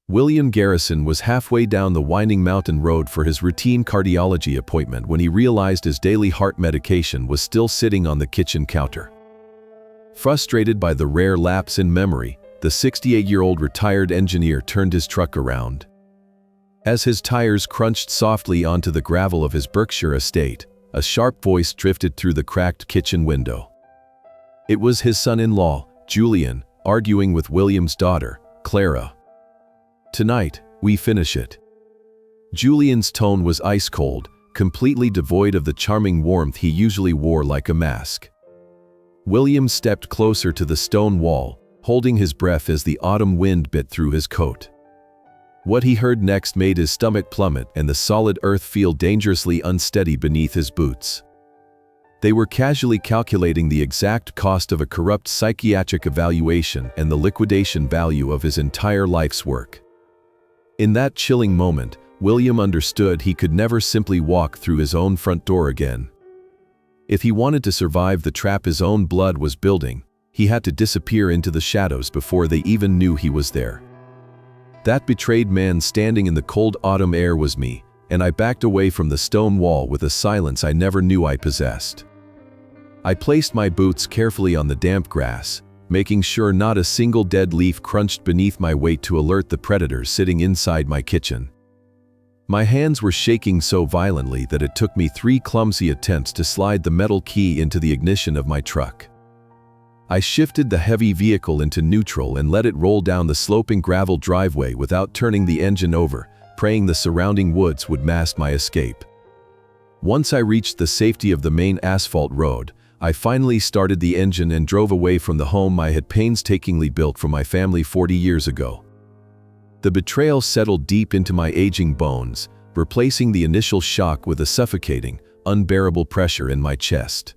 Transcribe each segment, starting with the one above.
William Garrison was halfway down the winding mountain road for his routine cardiology appointment when he realized his daily heart medication was still sitting on the kitchen counter. Frustrated by the rare lapse in memory, the 68-year-old retired engineer turned his truck around. As his tires crunched softly onto the gravel of his Berkshire estate, a sharp voice drifted through the cracked kitchen window. It was his son-in-law, Julian, arguing with William's daughter, Clara. "Tonight, we finish it." Julian's tone was ice-cold, completely devoid of the charming warmth he usually wore like a mask. William stepped closer to the stone wall, holding his breath as the autumn wind bit through his coat. What he heard next made his stomach plummet and the solid earth feel dangerously unsteady beneath his boots. They were casually calculating the exact cost of a corrupt psychiatric evaluation and the liquidation value of his entire life's work. In that chilling moment, William understood he could never simply walk through his own front door again. If he wanted to survive the trap his own blood was building, he had to disappear into the shadows before they even knew he was there. That betrayed man standing in the cold autumn air was me, and I backed away from the stone wall with a silence I never knew I possessed. I placed my boots carefully on the damp grass, making sure not a single dead leaf crunched beneath my weight to alert the predators sitting inside my kitchen. My hands were shaking so violently that it took me 3 clumsy attempts to slide the metal key into the ignition of my truck. I shifted the heavy vehicle into neutral and let it roll down the sloping gravel driveway without turning the engine over, praying the surrounding woods would mask my escape. Once I reached the safety of the main asphalt road, I finally started the engine and drove away from the home I had painstakingly built for my family 40 years ago. The betrayal settled deep into my aging bones, replacing the initial shock with a suffocating, unbearable pressure in my chest.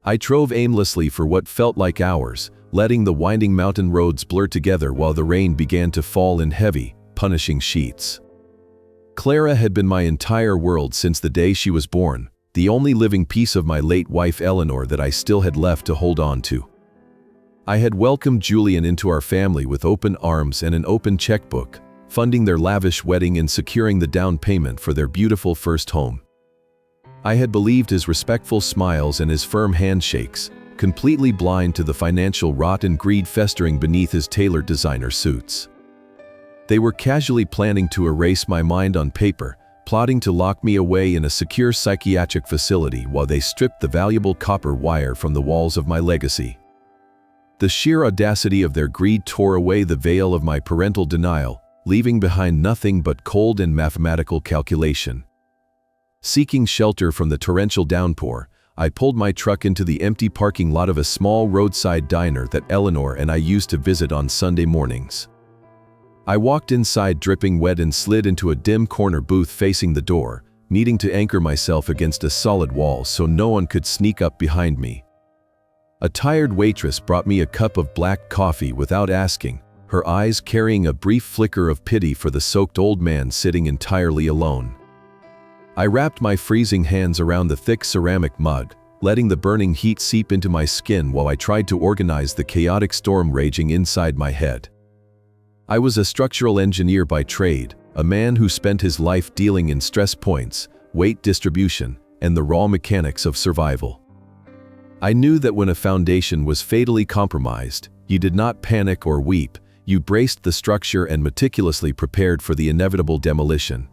I drove aimlessly for what felt like hours, letting the winding mountain roads blur together while the rain began to fall in heavy, punishing sheets. Clara had been my entire world since the day she was born, the only living piece of my late wife Eleanor that I still had left to hold on to. I had welcomed Julian into our family with open arms and an open checkbook, funding their lavish wedding and securing the down payment for their beautiful first home. I had believed his respectful smiles and his firm handshakes, completely blind to the financial rot and greed festering beneath his tailored designer suits. They were casually planning to erase my mind on paper, plotting to lock me away in a secure psychiatric facility while they stripped the valuable copper wire from the walls of my legacy. The sheer audacity of their greed tore away the veil of my parental denial, leaving behind nothing but cold and mathematical calculation. Seeking shelter from the torrential downpour, I pulled my truck into the empty parking lot of a small roadside diner that Eleanor and I used to visit on Sunday mornings. I walked inside dripping wet and slid into a dim corner booth facing the door, needing to anchor myself against a solid wall so no one could sneak up behind me. A tired waitress brought me a cup of black coffee without asking, her eyes carrying a brief flicker of pity for the soaked old man sitting entirely alone. I wrapped my freezing hands around the thick ceramic mug, letting the burning heat seep into my skin while I tried to organize the chaotic storm raging inside my head. I was a structural engineer by trade, a man who spent his life dealing in stress points, weight distribution, and the raw mechanics of survival. I knew that when a foundation was fatally compromised, you did not panic or weep, you braced the structure and meticulously prepared for the inevitable demolition.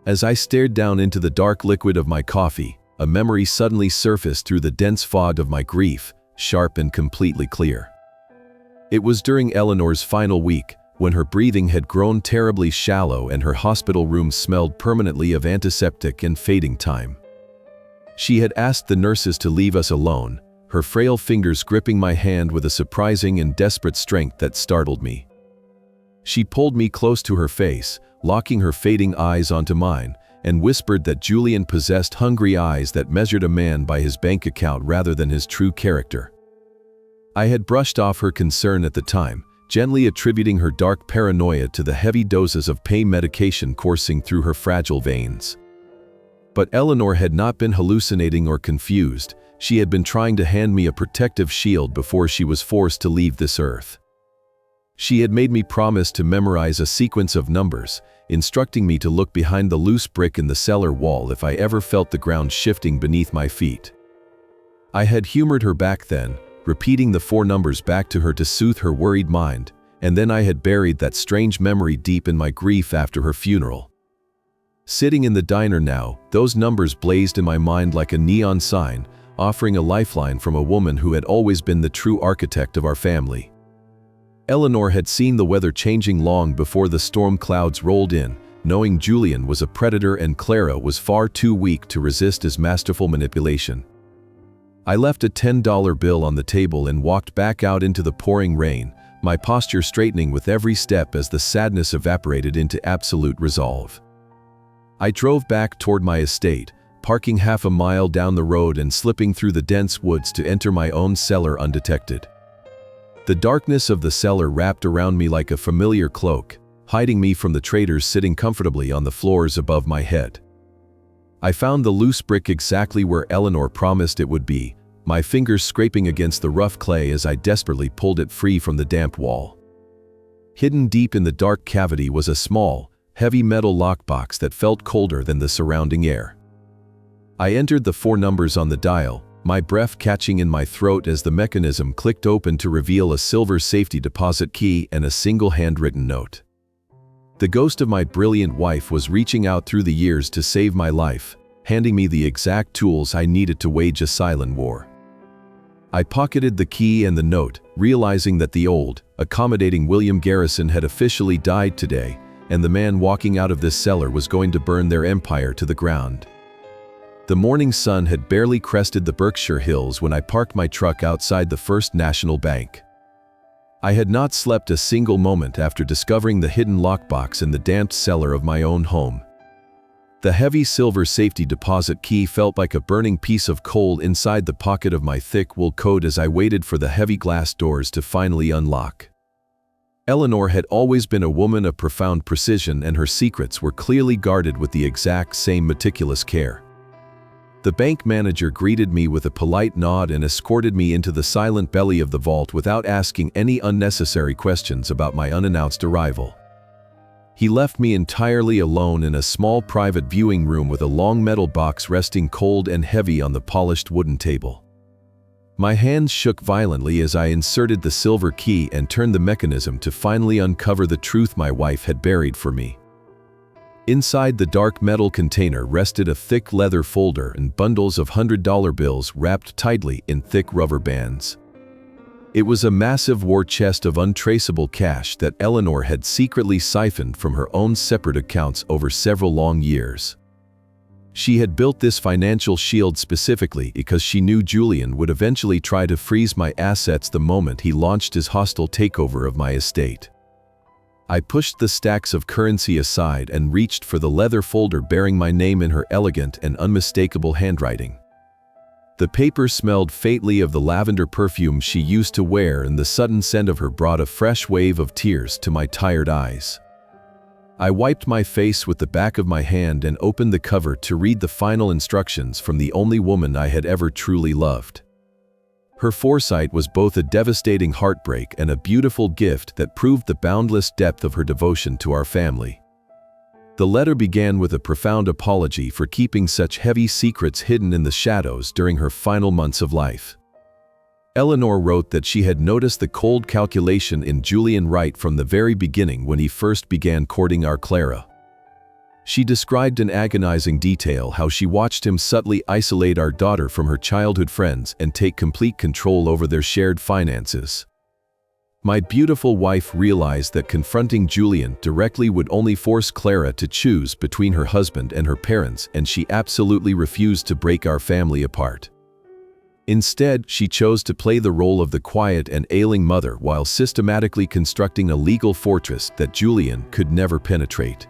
As I stared down into the dark liquid of my coffee, a memory suddenly surfaced through the dense fog of my grief, sharp and completely clear. It was during Eleanor's final week, when her breathing had grown terribly shallow and her hospital room smelled permanently of antiseptic and fading time. She had asked the nurses to leave us alone, her frail fingers gripping my hand with a surprising and desperate strength that startled me. She pulled me close to her face, locking her fading eyes onto mine, and whispered that Julian possessed hungry eyes that measured a man by his bank account rather than his true character. I had brushed off her concern at the time, gently attributing her dark paranoia to the heavy doses of pain medication coursing through her fragile veins. But Eleanor had not been hallucinating or confused, she had been trying to hand me a protective shield before she was forced to leave this earth. She had made me promise to memorize a sequence of numbers, instructing me to look behind the loose brick in the cellar wall if I ever felt the ground shifting beneath my feet. I had humored her back then, repeating the 4 numbers back to her to soothe her worried mind, and then I had buried that strange memory deep in my grief after her funeral. Sitting in the diner now, those numbers blazed in my mind like a neon sign, offering a lifeline from a woman who had always been the true architect of our family. Eleanor had seen the weather changing long before the storm clouds rolled in, knowing Julian was a predator and Clara was far too weak to resist his masterful manipulation. I left a $10 bill on the table and walked back out into the pouring rain, my posture straightening with every step as the sadness evaporated into absolute resolve. I drove back toward my estate, parking half a mile down the road and slipping through the dense woods to enter my own cellar undetected. The darkness of the cellar wrapped around me like a familiar cloak, hiding me from the traders sitting comfortably on the floors above my head. I found the loose brick exactly where Eleanor promised it would be, my fingers scraping against the rough clay as I desperately pulled it free from the damp wall. Hidden deep in the dark cavity was a small, heavy metal lockbox that felt colder than the surrounding air. I entered the 4 numbers on the dial, my breath catching in my throat as the mechanism clicked open to reveal a silver safety deposit key and a single handwritten note. The ghost of my brilliant wife was reaching out through the years to save my life, handing me the exact tools I needed to wage a silent war. I pocketed the key and the note, realizing that the old, accommodating William Garrison had officially died today, and the man walking out of this cellar was going to burn their empire to the ground. The morning sun had barely crested the Berkshire Hills when I parked my truck outside the First National Bank. I had not slept a single moment after discovering the hidden lockbox in the damp cellar of my own home. The heavy silver safety deposit key felt like a burning piece of coal inside the pocket of my thick wool coat as I waited for the heavy glass doors to finally unlock. Eleanor had always been a woman of profound precision, and her secrets were clearly guarded with the exact same meticulous care. The bank manager greeted me with a polite nod and escorted me into the silent belly of the vault without asking any unnecessary questions about my unannounced arrival. He left me entirely alone in a small private viewing room with a long metal box resting cold and heavy on the polished wooden table. My hands shook violently as I inserted the silver key and turned the mechanism to finally uncover the truth my wife had buried for me. Inside the dark metal container rested a thick leather folder and bundles of $100 bills wrapped tightly in thick rubber bands. It was a massive war chest of untraceable cash that Eleanor had secretly siphoned from her own separate accounts over several long years. She had built this financial shield specifically because she knew Julian would eventually try to freeze my assets the moment he launched his hostile takeover of my estate. I pushed the stacks of currency aside and reached for the leather folder bearing my name in her elegant and unmistakable handwriting. The paper smelled faintly of the lavender perfume she used to wear, and the sudden scent of her brought a fresh wave of tears to my tired eyes. I wiped my face with the back of my hand and opened the cover to read the final instructions from the only woman I had ever truly loved. Her foresight was both a devastating heartbreak and a beautiful gift that proved the boundless depth of her devotion to our family. The letter began with a profound apology for keeping such heavy secrets hidden in the shadows during her final months of life. Eleanor wrote that she had noticed the cold calculation in Julian right from the very beginning when he first began courting our Clara. She described in agonizing detail how she watched him subtly isolate our daughter from her childhood friends and take complete control over their shared finances. My beautiful wife realized that confronting Julian directly would only force Clara to choose between her husband and her parents, and she absolutely refused to break our family apart. Instead, she chose to play the role of the quiet and ailing mother while systematically constructing a legal fortress that Julian could never penetrate.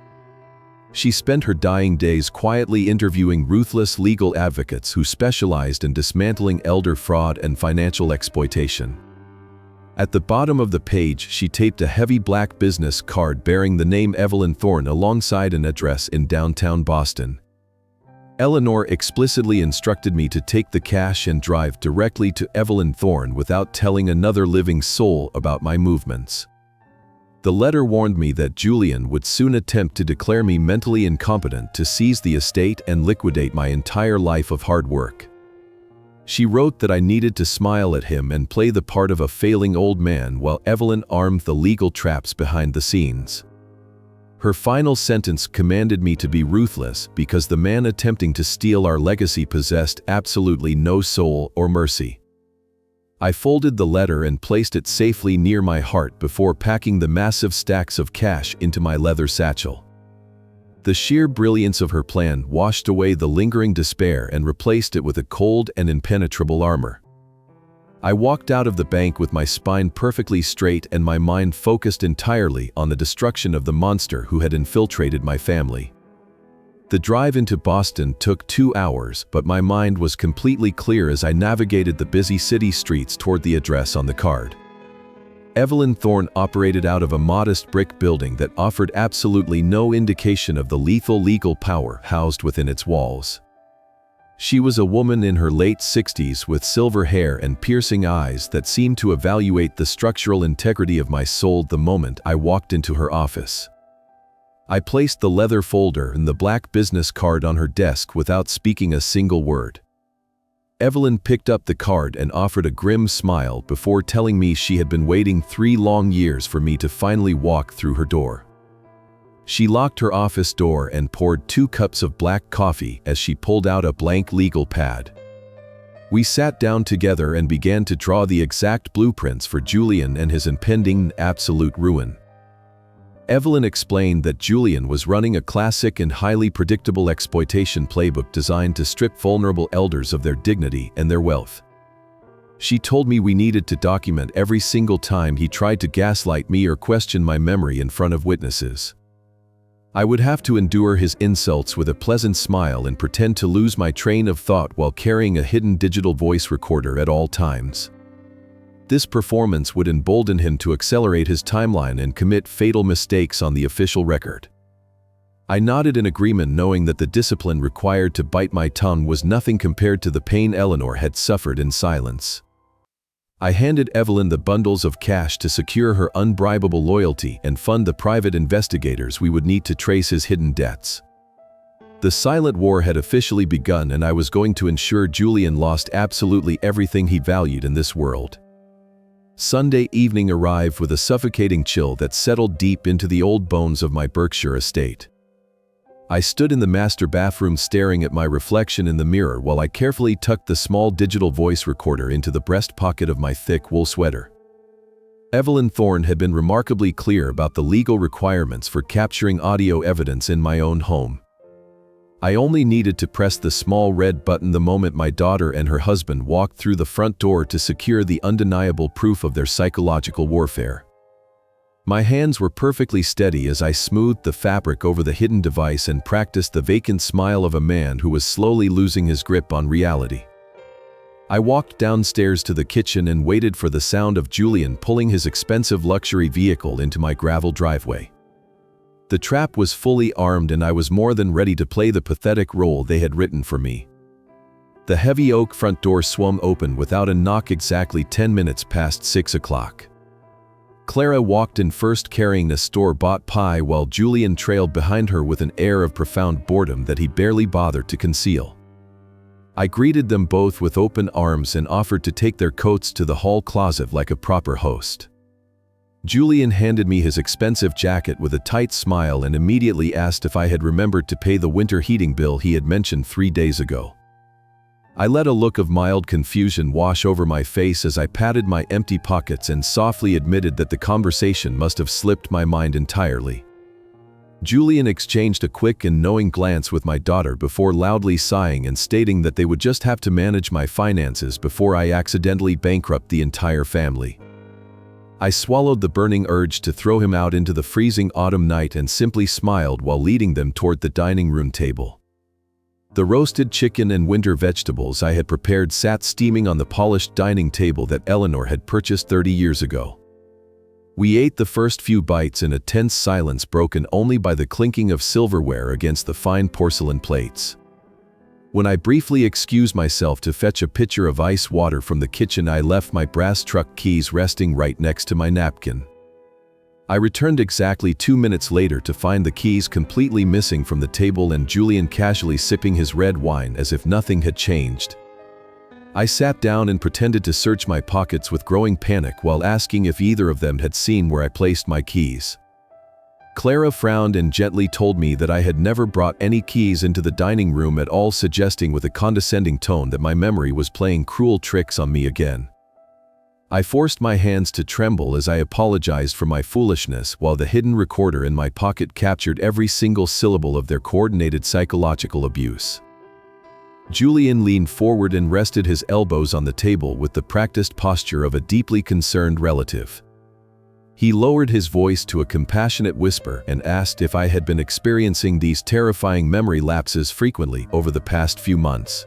She spent her dying days quietly interviewing ruthless legal advocates who specialized in dismantling elder fraud and financial exploitation. At the bottom of the page, she taped a heavy black business card bearing the name Evelyn Thorne alongside an address in downtown Boston. Eleanor explicitly instructed me to take the cash and drive directly to Evelyn Thorne without telling another living soul about my movements. The letter warned me that Julian would soon attempt to declare me mentally incompetent to seize the estate and liquidate my entire life of hard work. She wrote that I needed to smile at him and play the part of a failing old man while Evelyn armed the legal traps behind the scenes. Her final sentence commanded me to be ruthless because the man attempting to steal our legacy possessed absolutely no soul or mercy. I folded the letter and placed it safely near my heart before packing the massive stacks of cash into my leather satchel. The sheer brilliance of her plan washed away the lingering despair and replaced it with a cold and impenetrable armor. I walked out of the bank with my spine perfectly straight and my mind focused entirely on the destruction of the monster who had infiltrated my family. The drive into Boston took 2 hours, but my mind was completely clear as I navigated the busy city streets toward the address on the card. Evelyn Thorne operated out of a modest brick building that offered absolutely no indication of the lethal legal power housed within its walls. She was a woman in her late 60s with silver hair and piercing eyes that seemed to evaluate the structural integrity of my soul the moment I walked into her office. I placed the leather folder and the black business card on her desk without speaking a single word. Evelyn picked up the card and offered a grim smile before telling me she had been waiting 3 long years for me to finally walk through her door. She locked her office door and poured 2 cups of black coffee as she pulled out a blank legal pad. We sat down together and began to draw the exact blueprints for Julian and his impending absolute ruin. Evelyn explained that Julian was running a classic and highly predictable exploitation playbook designed to strip vulnerable elders of their dignity and their wealth. She told me we needed to document every single time he tried to gaslight me or question my memory in front of witnesses. I would have to endure his insults with a pleasant smile and pretend to lose my train of thought while carrying a hidden digital voice recorder at all times. This performance would embolden him to accelerate his timeline and commit fatal mistakes on the official record. I nodded in agreement, knowing that the discipline required to bite my tongue was nothing compared to the pain Eleanor had suffered in silence. I handed Evelyn the bundles of cash to secure her unbribable loyalty and fund the private investigators we would need to trace his hidden debts. The silent war had officially begun, and I was going to ensure Julian lost absolutely everything he valued in this world. Sunday evening arrived with a suffocating chill that settled deep into the old bones of my Berkshire estate. I stood in the master bathroom staring at my reflection in the mirror while I carefully tucked the small digital voice recorder into the breast pocket of my thick wool sweater. Evelyn Thorne had been remarkably clear about the legal requirements for capturing audio evidence in my own home. I only needed to press the small red button the moment my daughter and her husband walked through the front door to secure the undeniable proof of their psychological warfare. My hands were perfectly steady as I smoothed the fabric over the hidden device and practiced the vacant smile of a man who was slowly losing his grip on reality. I walked downstairs to the kitchen and waited for the sound of Julian pulling his expensive luxury vehicle into my gravel driveway. The trap was fully armed and I was more than ready to play the pathetic role they had written for me. The heavy oak front door swung open without a knock exactly 10 minutes past 6 o'clock. Clara walked in first carrying a store-bought pie while Julian trailed behind her with an air of profound boredom that he barely bothered to conceal. I greeted them both with open arms and offered to take their coats to the hall closet like a proper host. Julian handed me his expensive jacket with a tight smile and immediately asked if I had remembered to pay the winter heating bill he had mentioned 3 days ago. I let a look of mild confusion wash over my face as I patted my empty pockets and softly admitted that the conversation must have slipped my mind entirely. Julian exchanged a quick and knowing glance with my daughter before loudly sighing and stating that they would just have to manage my finances before I accidentally bankrupt the entire family. I swallowed the burning urge to throw him out into the freezing autumn night and simply smiled while leading them toward the dining room table. The roasted chicken and winter vegetables I had prepared sat steaming on the polished dining table that Eleanor had purchased 30 years ago. We ate the first few bites in a tense silence broken only by the clinking of silverware against the fine porcelain plates. When I briefly excused myself to fetch a pitcher of ice water from the kitchen, I left my brass truck keys resting right next to my napkin. I returned exactly 2 minutes later to find the keys completely missing from the table and Julian casually sipping his red wine as if nothing had changed. I sat down and pretended to search my pockets with growing panic while asking if either of them had seen where I placed my keys. Clara frowned and gently told me that I had never brought any keys into the dining room at all, suggesting with a condescending tone that my memory was playing cruel tricks on me again. I forced my hands to tremble as I apologized for my foolishness while the hidden recorder in my pocket captured every single syllable of their coordinated psychological abuse. Julian leaned forward and rested his elbows on the table with the practiced posture of a deeply concerned relative. He lowered his voice to a compassionate whisper and asked if I had been experiencing these terrifying memory lapses frequently over the past few months.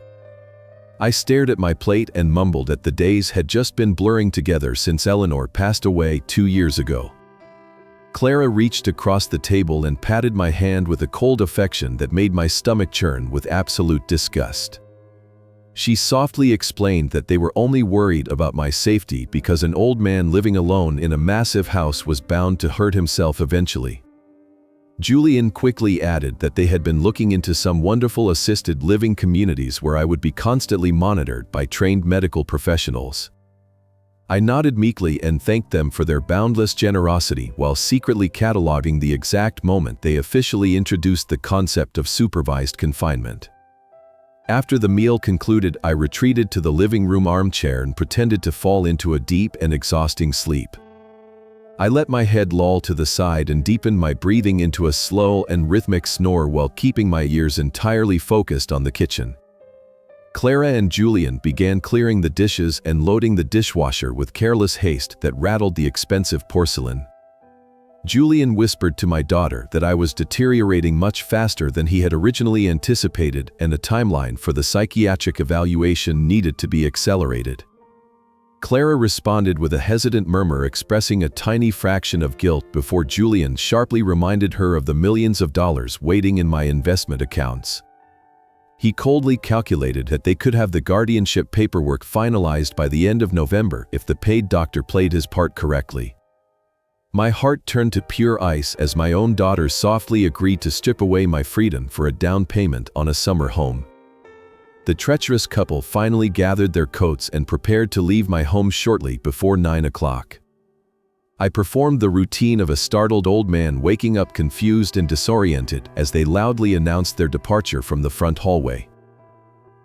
I stared at my plate and mumbled that the days had just been blurring together since Eleanor passed away 2 years ago. Clara reached across the table and patted my hand with a cold affection that made my stomach churn with absolute disgust. She softly explained that they were only worried about my safety because an old man living alone in a massive house was bound to hurt himself eventually. Julian quickly added that they had been looking into some wonderful assisted living communities where I would be constantly monitored by trained medical professionals. I nodded meekly and thanked them for their boundless generosity while secretly cataloging the exact moment they officially introduced the concept of supervised confinement. After the meal concluded, I retreated to the living room armchair and pretended to fall into a deep and exhausting sleep. I let my head loll to the side and deepened my breathing into a slow and rhythmic snore while keeping my ears entirely focused on the kitchen. Clara and Julian began clearing the dishes and loading the dishwasher with careless haste that rattled the expensive porcelain. Julian whispered to my daughter that I was deteriorating much faster than he had originally anticipated and a timeline for the psychiatric evaluation needed to be accelerated. Clara responded with a hesitant murmur expressing a tiny fraction of guilt before Julian sharply reminded her of the millions of dollars waiting in my investment accounts. He coldly calculated that they could have the guardianship paperwork finalized by the end of November if the paid doctor played his part correctly. My heart turned to pure ice as my own daughter softly agreed to strip away my freedom for a down payment on a summer home. The treacherous couple finally gathered their coats and prepared to leave my home shortly before 9 o'clock. I performed the routine of a startled old man waking up confused and disoriented as they loudly announced their departure from the front hallway.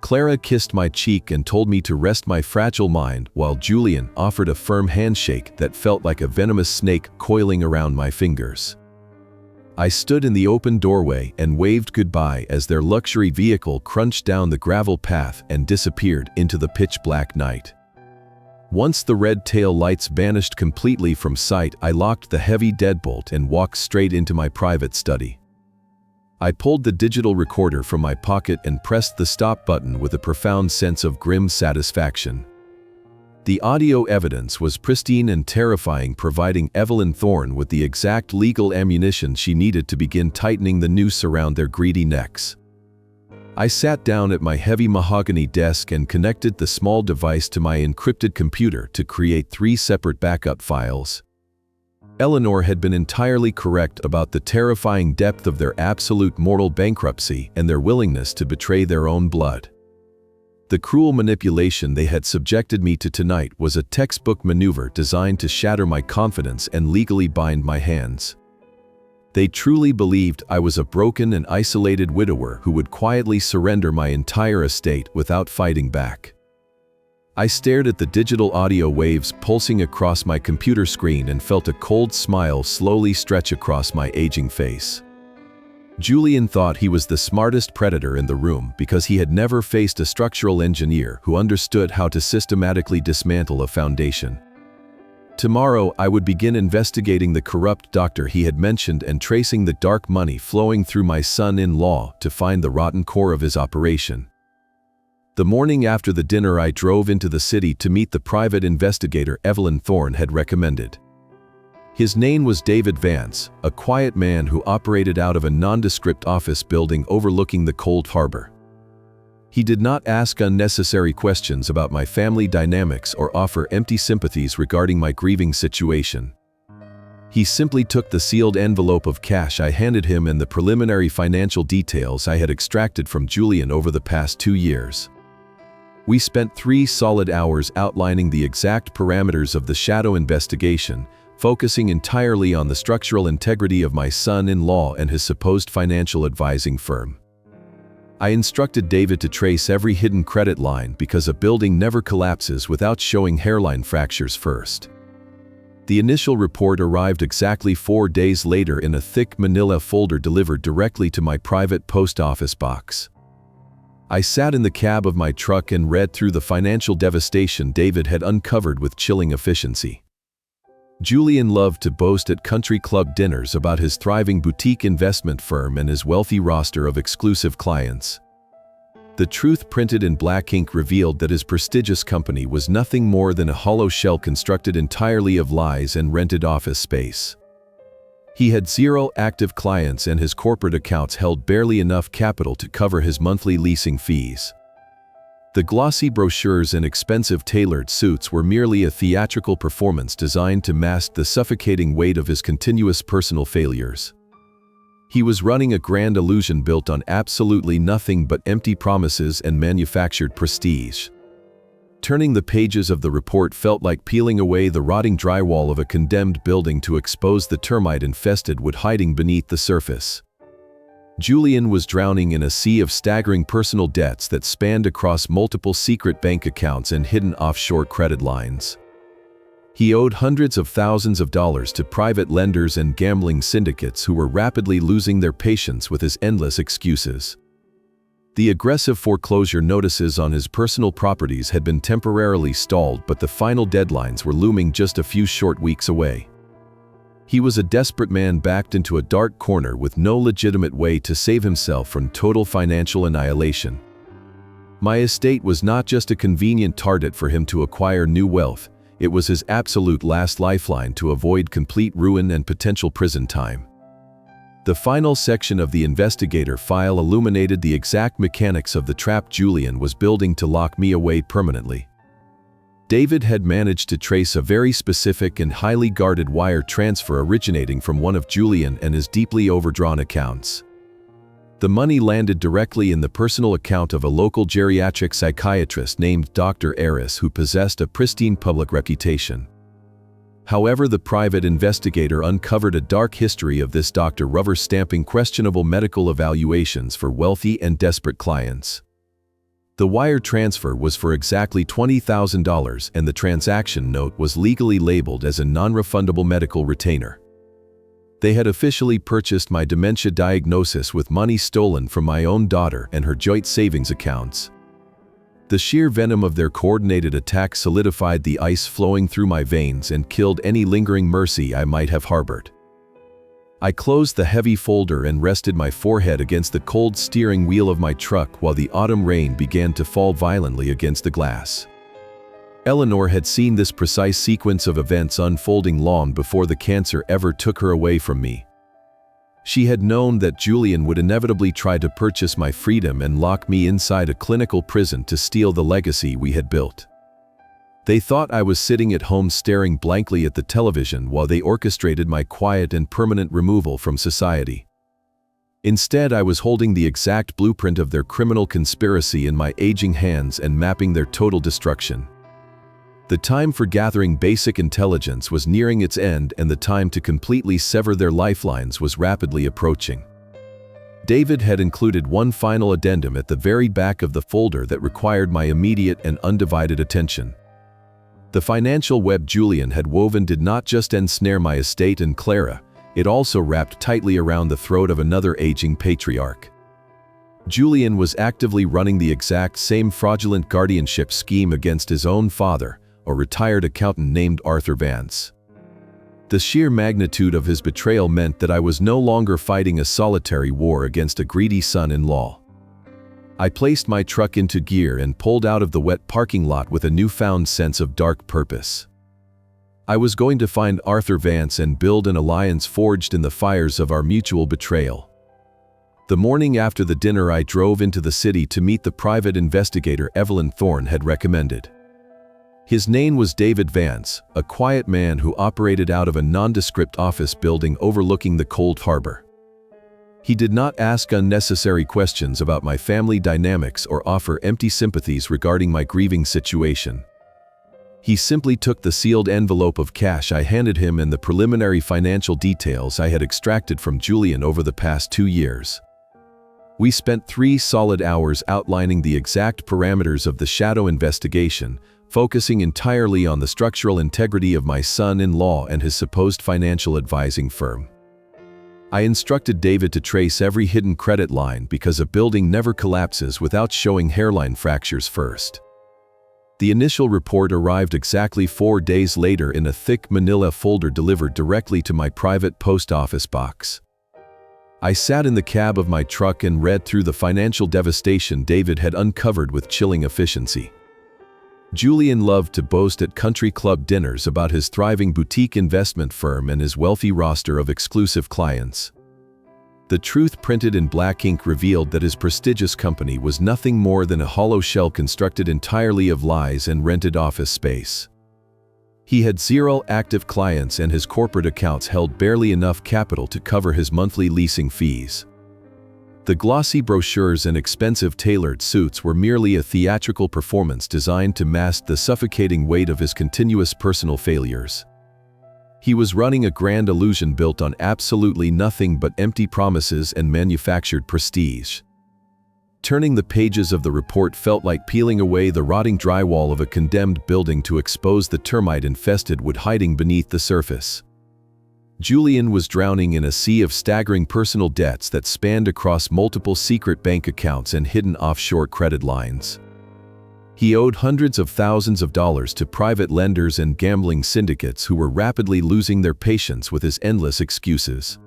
Clara kissed my cheek and told me to rest my fragile mind, while Julian offered a firm handshake that felt like a venomous snake coiling around my fingers. I stood in the open doorway and waved goodbye as their luxury vehicle crunched down the gravel path and disappeared into the pitch-black night. Once the red tail lights vanished completely from sight, I locked the heavy deadbolt and walked straight into my private study. I pulled the digital recorder from my pocket and pressed the stop button with a profound sense of grim satisfaction. The audio evidence was pristine and terrifying, providing Evelyn Thorne with the exact legal ammunition she needed to begin tightening the noose around their greedy necks. I sat down at my heavy mahogany desk and connected the small device to my encrypted computer to create 3 separate backup files. Eleanor had been entirely correct about the terrifying depth of their absolute moral bankruptcy and their willingness to betray their own blood. The cruel manipulation they had subjected me to tonight was a textbook maneuver designed to shatter my confidence and legally bind my hands. They truly believed I was a broken and isolated widower who would quietly surrender my entire estate without fighting back. I stared at the digital audio waves pulsing across my computer screen and felt a cold smile slowly stretch across my aging face. Julian thought he was the smartest predator in the room because he had never faced a structural engineer who understood how to systematically dismantle a foundation. Tomorrow, I would begin investigating the corrupt doctor he had mentioned and tracing the dark money flowing through my son-in-law to find the rotten core of his operation. The morning after the dinner, I drove into the city to meet the private investigator Evelyn Thorne had recommended. His name was David Vance, a quiet man who operated out of a nondescript office building overlooking the cold harbor. He did not ask unnecessary questions about my family dynamics or offer empty sympathies regarding my grieving situation. He simply took the sealed envelope of cash I handed him and the preliminary financial details I had extracted from Julian over the past 2 years. We spent 3 solid hours outlining the exact parameters of the shadow investigation, focusing entirely on the structural integrity of my son-in-law and his supposed financial advising firm. I instructed David to trace every hidden credit line because a building never collapses without showing hairline fractures first. The initial report arrived exactly 4 days later in a thick manila folder delivered directly to my private post office box. I sat in the cab of my truck and read through the financial devastation David had uncovered with chilling efficiency. Julian loved to boast at country club dinners about his thriving boutique investment firm and his wealthy roster of exclusive clients. The truth printed in black ink revealed that his prestigious company was nothing more than a hollow shell constructed entirely of lies and rented office space. He had 0 active clients and his corporate accounts held barely enough capital to cover his monthly leasing fees. The glossy brochures and expensive tailored suits were merely a theatrical performance designed to mask the suffocating weight of his continuous personal failures. He was running a grand illusion built on absolutely nothing but empty promises and manufactured prestige. Turning the pages of the report felt like peeling away the rotting drywall of a condemned building to expose the termite-infested wood hiding beneath the surface. Julian was drowning in a sea of staggering personal debts that spanned across multiple secret bank accounts and hidden offshore credit lines. He owed hundreds of thousands of dollars to private lenders and gambling syndicates who were rapidly losing their patience with his endless excuses. The aggressive foreclosure notices on his personal properties had been temporarily stalled, but the final deadlines were looming just a few short weeks away. He was a desperate man backed into a dark corner with no legitimate way to save himself from total financial annihilation. My estate was not just a convenient target for him to acquire new wealth, it was his absolute last lifeline to avoid complete ruin and potential prison time. The final section of the investigator file illuminated the exact mechanics of the trap Julian was building to lock me away permanently. David had managed to trace a very specific and highly guarded wire transfer originating from one of Julian and his deeply overdrawn accounts. The money landed directly in the personal account of a local geriatric psychiatrist named Dr. Aris, who possessed a pristine public reputation. However, the private investigator uncovered a dark history of this doctor rubber-stamping questionable medical evaluations for wealthy and desperate clients. The wire transfer was for exactly $20,000 and the transaction note was legally labeled as a non-refundable medical retainer. They had officially purchased my dementia diagnosis with money stolen from my own daughter and her joint savings accounts. The sheer venom of their coordinated attack solidified the ice flowing through my veins and killed any lingering mercy I might have harbored. I closed the heavy folder and rested my forehead against the cold steering wheel of my truck while the autumn rain began to fall violently against the glass. Eleanor had seen this precise sequence of events unfolding long before the cancer ever took her away from me. She had known that Julian would inevitably try to purchase my freedom and lock me inside a clinical prison to steal the legacy we had built. They thought I was sitting at home staring blankly at the television while they orchestrated my quiet and permanent removal from society. Instead, I was holding the exact blueprint of their criminal conspiracy in my aging hands and mapping their total destruction. The time for gathering basic intelligence was nearing its end, and the time to completely sever their lifelines was rapidly approaching. David had included one final addendum at the very back of the folder that required my immediate and undivided attention. The financial web Julian had woven did not just ensnare my estate and Clara, it also wrapped tightly around the throat of another aging patriarch. Julian was actively running the exact same fraudulent guardianship scheme against his own father, a retired accountant named Arthur Vance. The sheer magnitude of his betrayal meant that I was no longer fighting a solitary war against a greedy son-in-law. I placed my truck into gear and pulled out of the wet parking lot with a newfound sense of dark purpose. I was going to find Arthur Vance and build an alliance forged in the fires of our mutual betrayal. The morning after the dinner, I drove into the city to meet the private investigator Evelyn Thorne had recommended. His name was David Vance, a quiet man who operated out of a nondescript office building overlooking the cold harbor. He did not ask unnecessary questions about my family dynamics or offer empty sympathies regarding my grieving situation. He simply took the sealed envelope of cash I handed him and the preliminary financial details I had extracted from Julian over the past 2 years. We spent 3 solid hours outlining the exact parameters of the shadow investigation, focusing entirely on the structural integrity of my son-in-law and his supposed financial advising firm. I instructed David to trace every hidden credit line because a building never collapses without showing hairline fractures first. The initial report arrived exactly 4 days later in a thick manila folder delivered directly to my private post office box. I sat in the cab of my truck and read through the financial devastation David had uncovered with chilling efficiency. Julian loved to boast at country club dinners about his thriving boutique investment firm and his wealthy roster of exclusive clients. The truth printed in black ink revealed that his prestigious company was nothing more than a hollow shell constructed entirely of lies and rented office space. He had 0 active clients and his corporate accounts held barely enough capital to cover his monthly leasing fees. The glossy brochures and expensive tailored suits were merely a theatrical performance designed to mask the suffocating weight of his continuous personal failures. He was running a grand illusion built on absolutely nothing but empty promises and manufactured prestige. Turning the pages of the report felt like peeling away the rotting drywall of a condemned building to expose the termite-infested wood hiding beneath the surface. Julian was drowning in a sea of staggering personal debts that spanned across multiple secret bank accounts and hidden offshore credit lines. He owed hundreds of thousands of dollars to private lenders and gambling syndicates who were rapidly losing their patience with his endless excuses.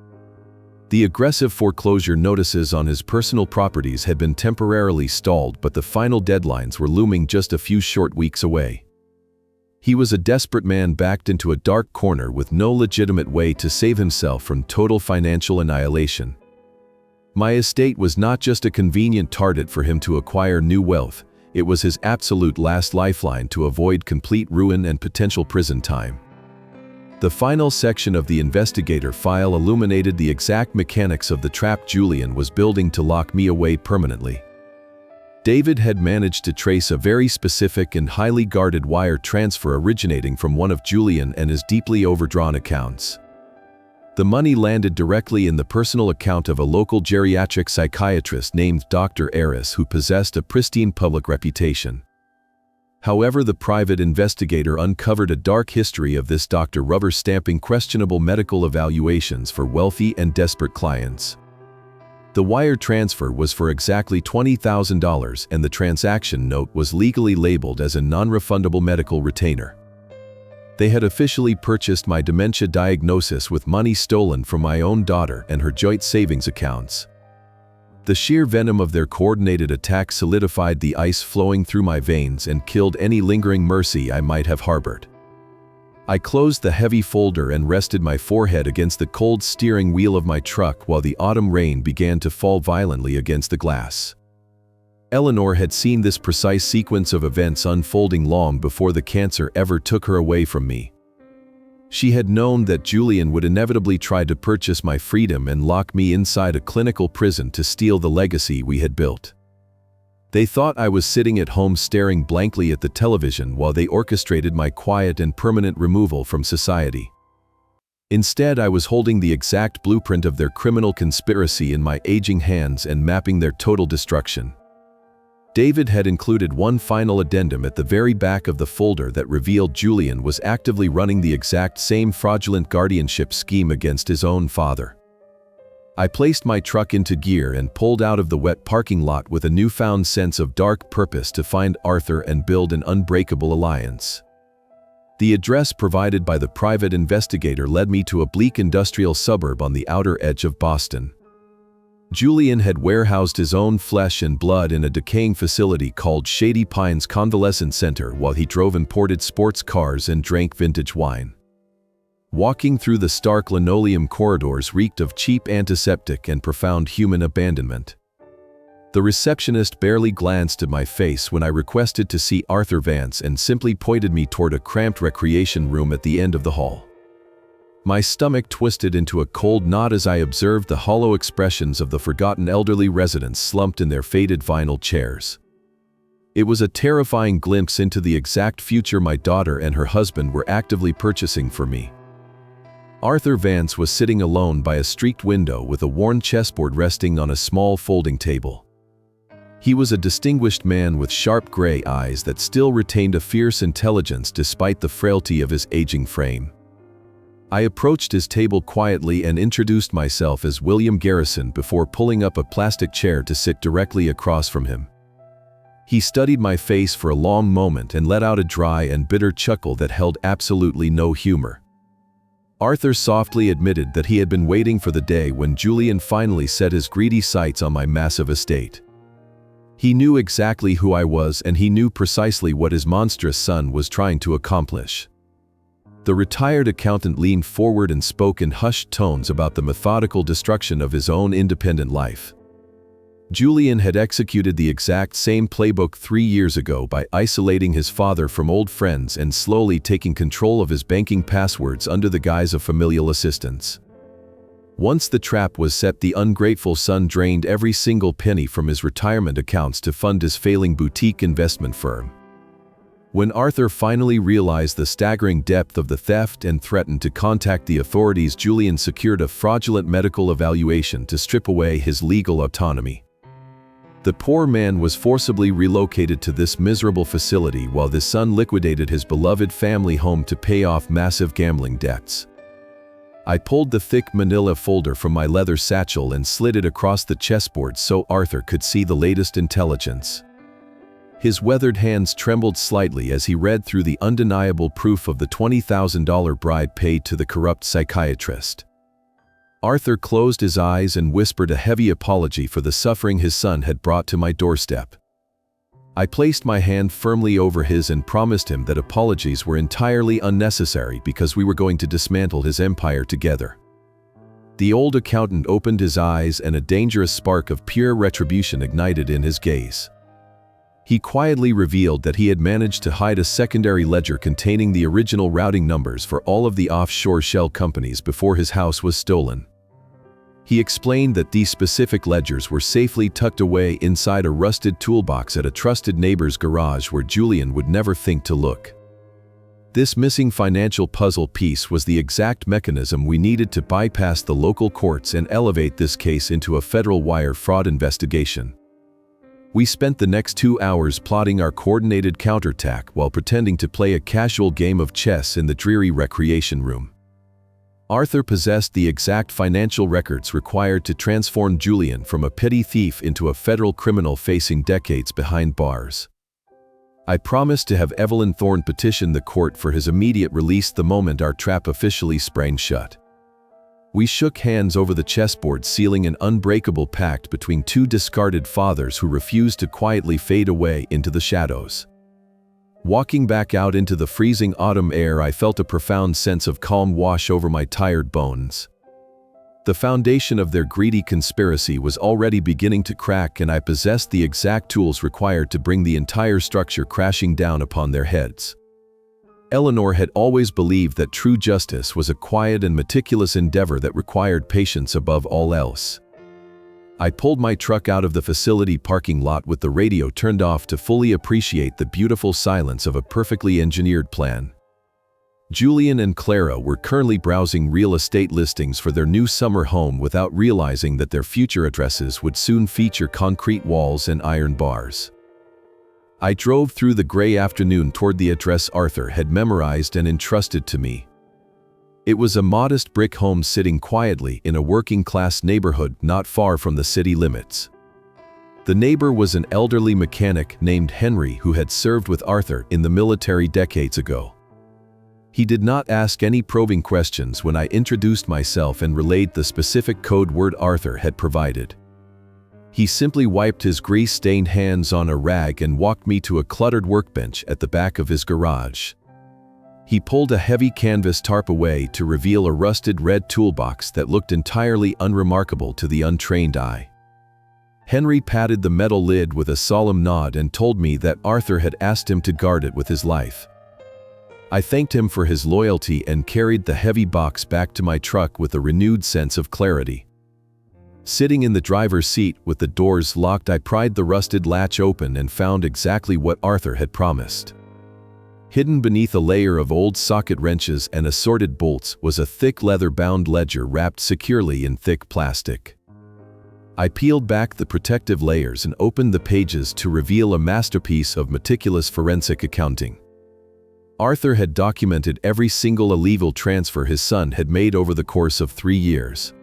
The aggressive foreclosure notices on his personal properties had been temporarily stalled, but the final deadlines were looming just a few short weeks away. He was a desperate man backed into a dark corner with no legitimate way to save himself from total financial annihilation. My estate was not just a convenient target for him to acquire new wealth, it was his absolute last lifeline to avoid complete ruin and potential prison time. The final section of the investigator file illuminated the exact mechanics of the trap Julian was building to lock me away permanently. David had managed to trace a very specific and highly guarded wire transfer originating from one of Julian and his deeply overdrawn accounts. The money landed directly in the personal account of a local geriatric psychiatrist named Dr. Aris, who possessed a pristine public reputation. However, the private investigator uncovered a dark history of this doctor rubber-stamping questionable medical evaluations for wealthy and desperate clients. The wire transfer was for exactly $20,000 and the transaction note was legally labeled as a non-refundable medical retainer. They had officially purchased my dementia diagnosis with money stolen from my own daughter and her joint savings accounts. The sheer venom of their coordinated attack solidified the ice flowing through my veins and killed any lingering mercy I might have harbored. I closed the heavy folder and rested my forehead against the cold steering wheel of my truck while the autumn rain began to fall violently against the glass. Eleanor had seen this precise sequence of events unfolding long before the cancer ever took her away from me. She had known that Julian would inevitably try to purchase my freedom and lock me inside a clinical prison to steal the legacy we had built. They thought I was sitting at home staring blankly at the television while they orchestrated my quiet and permanent removal from society. Instead, I was holding the exact blueprint of their criminal conspiracy in my aging hands and mapping their total destruction. David had included one final addendum at the very back of the folder that revealed Julian was actively running the exact same fraudulent guardianship scheme against his own father. I placed my truck into gear and pulled out of the wet parking lot with a newfound sense of dark purpose to find Arthur and build an unbreakable alliance. The address provided by the private investigator led me to a bleak industrial suburb on the outer edge of Boston. Julian had warehoused his own flesh and blood in a decaying facility called Shady Pines Convalescent Center while he drove imported sports cars and drank vintage wine. Walking through the stark linoleum corridors reeked of cheap antiseptic and profound human abandonment. The receptionist barely glanced at my face when I requested to see Arthur Vance and simply pointed me toward a cramped recreation room at the end of the hall. My stomach twisted into a cold knot as I observed the hollow expressions of the forgotten elderly residents slumped in their faded vinyl chairs. It was a terrifying glimpse into the exact future my daughter and her husband were actively purchasing for me. Arthur Vance was sitting alone by a streaked window with a worn chessboard resting on a small folding table. He was a distinguished man with sharp gray eyes that still retained a fierce intelligence despite the frailty of his aging frame. I approached his table quietly and introduced myself as William Garrison before pulling up a plastic chair to sit directly across from him. He studied my face for a long moment and let out a dry and bitter chuckle that held absolutely no humor. Arthur softly admitted that he had been waiting for the day when Julian finally set his greedy sights on my massive estate. He knew exactly who I was, and he knew precisely what his monstrous son was trying to accomplish. The retired accountant leaned forward and spoke in hushed tones about the methodical destruction of his own independent life. Julian had executed the exact same playbook 3 years ago by isolating his father from old friends and slowly taking control of his banking passwords under the guise of familial assistance. Once the trap was set, the ungrateful son drained every single penny from his retirement accounts to fund his failing boutique investment firm. When Arthur finally realized the staggering depth of the theft and threatened to contact the authorities, Julian secured a fraudulent medical evaluation to strip away his legal autonomy. The poor man was forcibly relocated to this miserable facility while the son liquidated his beloved family home to pay off massive gambling debts. I pulled the thick manila folder from my leather satchel and slid it across the chessboard so Arthur could see the latest intelligence. His weathered hands trembled slightly as he read through the undeniable proof of the $20,000 bribe paid to the corrupt psychiatrist. Arthur closed his eyes and whispered a heavy apology for the suffering his son had brought to my doorstep. I placed my hand firmly over his and promised him that apologies were entirely unnecessary because we were going to dismantle his empire together. The old accountant opened his eyes and a dangerous spark of pure retribution ignited in his gaze. He quietly revealed that he had managed to hide a secondary ledger containing the original routing numbers for all of the offshore shell companies before his house was stolen. He explained that these specific ledgers were safely tucked away inside a rusted toolbox at a trusted neighbor's garage where Julian would never think to look. This missing financial puzzle piece was the exact mechanism we needed to bypass the local courts and elevate this case into a federal wire fraud investigation. We spent the next 2 hours plotting our coordinated counterattack while pretending to play a casual game of chess in the dreary recreation room. Arthur possessed the exact financial records required to transform Julian from a petty thief into a federal criminal facing decades behind bars. I promised to have Evelyn Thorne petition the court for his immediate release the moment our trap officially sprang shut. We shook hands over the chessboard, sealing an unbreakable pact between two discarded fathers who refused to quietly fade away into the shadows. Walking back out into the freezing autumn air, I felt a profound sense of calm wash over my tired bones. The foundation of their greedy conspiracy was already beginning to crack, and I possessed the exact tools required to bring the entire structure crashing down upon their heads. Eleanor had always believed that true justice was a quiet and meticulous endeavor that required patience above all else. I pulled my truck out of the facility parking lot with the radio turned off to fully appreciate the beautiful silence of a perfectly engineered plan. Julian and Clara were currently browsing real estate listings for their new summer home without realizing that their future addresses would soon feature concrete walls and iron bars. I drove through the gray afternoon toward the address Arthur had memorized and entrusted to me. It was a modest brick home sitting quietly in a working-class neighborhood not far from the city limits. The neighbor was an elderly mechanic named Henry who had served with Arthur in the military decades ago. He did not ask any probing questions when I introduced myself and relayed the specific code word Arthur had provided. He simply wiped his grease-stained hands on a rag and walked me to a cluttered workbench at the back of his garage. He pulled a heavy canvas tarp away to reveal a rusted red toolbox that looked entirely unremarkable to the untrained eye. Henry patted the metal lid with a solemn nod and told me that Arthur had asked him to guard it with his life. I thanked him for his loyalty and carried the heavy box back to my truck with a renewed sense of clarity. Sitting in the driver's seat with the doors locked, I pried the rusted latch open and found exactly what Arthur had promised. Hidden beneath a layer of old socket wrenches and assorted bolts was a thick leather-bound ledger wrapped securely in thick plastic. I peeled back the protective layers and opened the pages to reveal a masterpiece of meticulous forensic accounting. Arthur had documented every single illegal transfer his son had made over the course of 3 years.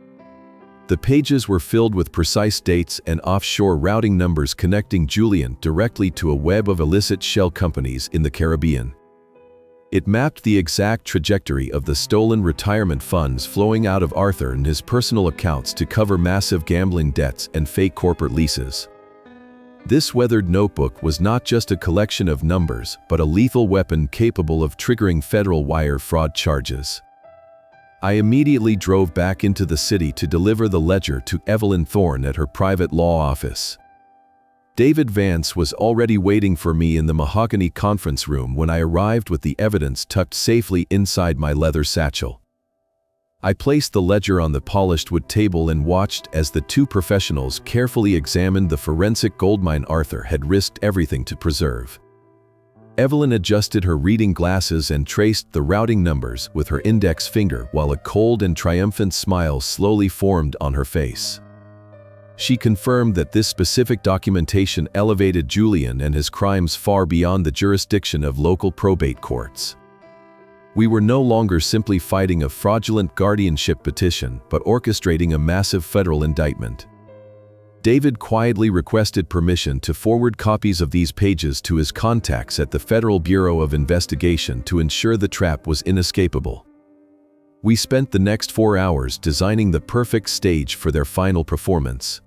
The pages were filled with precise dates and offshore routing numbers connecting Julian directly to a web of illicit shell companies in the Caribbean. It mapped the exact trajectory of the stolen retirement funds flowing out of Arthur and his personal accounts to cover massive gambling debts and fake corporate leases. This weathered notebook was not just a collection of numbers, but a lethal weapon capable of triggering federal wire fraud charges. I immediately drove back into the city to deliver the ledger to Evelyn Thorne at her private law office. David Vance was already waiting for me in the mahogany conference room when I arrived with the evidence tucked safely inside my leather satchel. I placed the ledger on the polished wood table and watched as the two professionals carefully examined the forensic goldmine Arthur had risked everything to preserve. Evelyn adjusted her reading glasses and traced the routing numbers with her index finger while a cold and triumphant smile slowly formed on her face. She confirmed that this specific documentation elevated Julian and his crimes far beyond the jurisdiction of local probate courts. We were no longer simply fighting a fraudulent guardianship petition, but orchestrating a massive federal indictment. David quietly requested permission to forward copies of these pages to his contacts at the Federal Bureau of Investigation to ensure the trap was inescapable. We spent the next 4 hours designing the perfect stage for their final performance.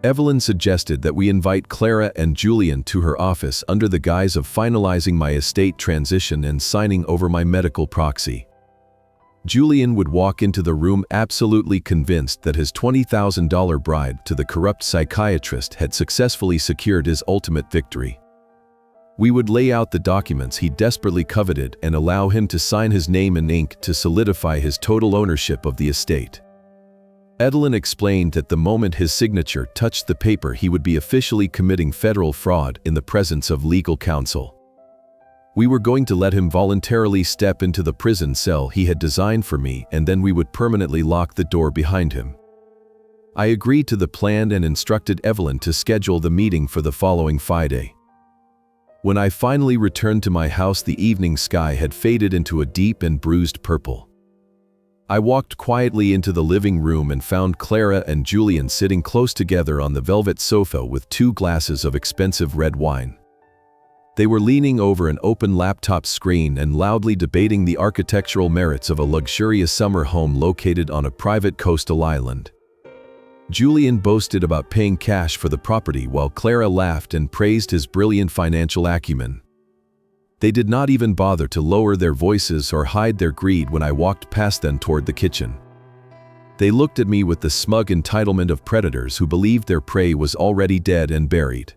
Evelyn suggested that we invite Clara and Julian to her office under the guise of finalizing my estate transition and signing over my medical proxy. Julian would walk into the room absolutely convinced that his $20,000 bribe to the corrupt psychiatrist had successfully secured his ultimate victory. We would lay out the documents he desperately coveted and allow him to sign his name in ink to solidify his total ownership of the estate. Edelin explained that the moment his signature touched the paper, he would be officially committing federal fraud in the presence of legal counsel. We were going to let him voluntarily step into the prison cell he had designed for me, and then we would permanently lock the door behind him. I agreed to the plan and instructed Evelyn to schedule the meeting for the following Friday. When I finally returned to my house, the evening sky had faded into a deep and bruised purple. I walked quietly into the living room and found Clara and Julian sitting close together on the velvet sofa with 2 glasses of expensive red wine. They were leaning over an open laptop screen and loudly debating the architectural merits of a luxurious summer home located on a private coastal island. Julian boasted about paying cash for the property while Clara laughed and praised his brilliant financial acumen. They did not even bother to lower their voices or hide their greed when I walked past them toward the kitchen. They looked at me with the smug entitlement of predators who believed their prey was already dead and buried.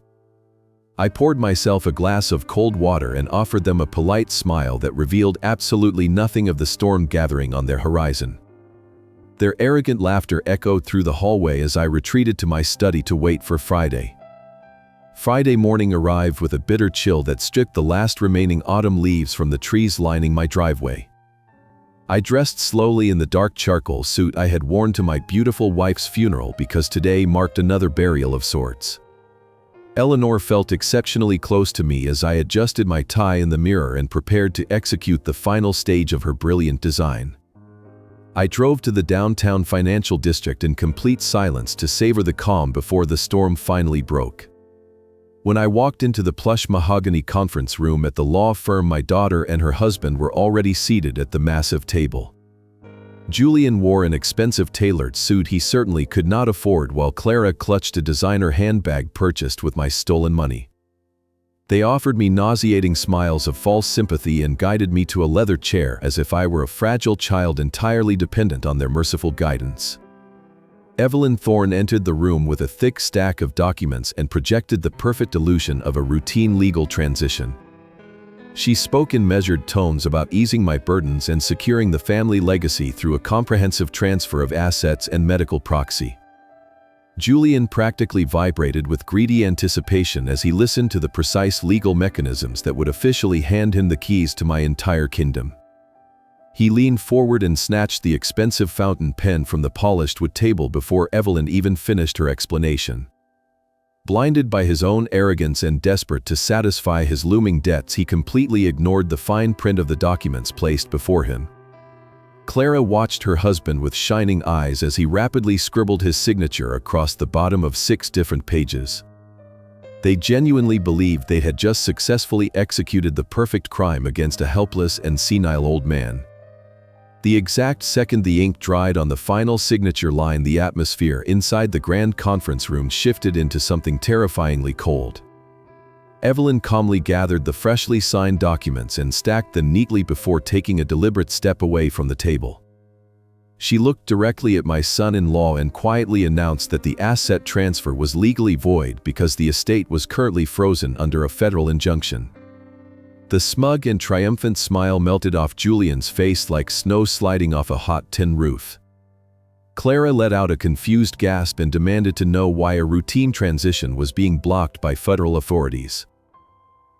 I poured myself a glass of cold water and offered them a polite smile that revealed absolutely nothing of the storm gathering on their horizon. Their arrogant laughter echoed through the hallway as I retreated to my study to wait for Friday. Friday morning arrived with a bitter chill that stripped the last remaining autumn leaves from the trees lining my driveway. I dressed slowly in the dark charcoal suit I had worn to my beautiful wife's funeral because today marked another burial of sorts. Eleanor felt exceptionally close to me as I adjusted my tie in the mirror and prepared to execute the final stage of her brilliant design. I drove to the downtown financial district in complete silence to savor the calm before the storm finally broke. When I walked into the plush mahogany conference room at the law firm, my daughter and her husband were already seated at the massive table. Julian wore an expensive tailored suit he certainly could not afford, while Clara clutched a designer handbag purchased with my stolen money. They offered me nauseating smiles of false sympathy and guided me to a leather chair as if I were a fragile child entirely dependent on their merciful guidance. Evelyn Thorne entered the room with a thick stack of documents and projected the perfect illusion of a routine legal transition. She spoke in measured tones about easing my burdens and securing the family legacy through a comprehensive transfer of assets and medical proxy. Julian practically vibrated with greedy anticipation as he listened to the precise legal mechanisms that would officially hand him the keys to my entire kingdom. He leaned forward and snatched the expensive fountain pen from the polished wood table before Evelyn even finished her explanation. Blinded by his own arrogance and desperate to satisfy his looming debts, he completely ignored the fine print of the documents placed before him. Clara watched her husband with shining eyes as he rapidly scribbled his signature across the bottom of 6 different pages. They genuinely believed they had just successfully executed the perfect crime against a helpless and senile old man. The exact second the ink dried on the final signature line, the atmosphere inside the grand conference room shifted into something terrifyingly cold. Evelyn calmly gathered the freshly signed documents and stacked them neatly before taking a deliberate step away from the table. She looked directly at my son-in-law and quietly announced that the asset transfer was legally void because the estate was currently frozen under a federal injunction. The smug and triumphant smile melted off Julian's face like snow sliding off a hot tin roof. Clara let out a confused gasp and demanded to know why a routine transition was being blocked by federal authorities.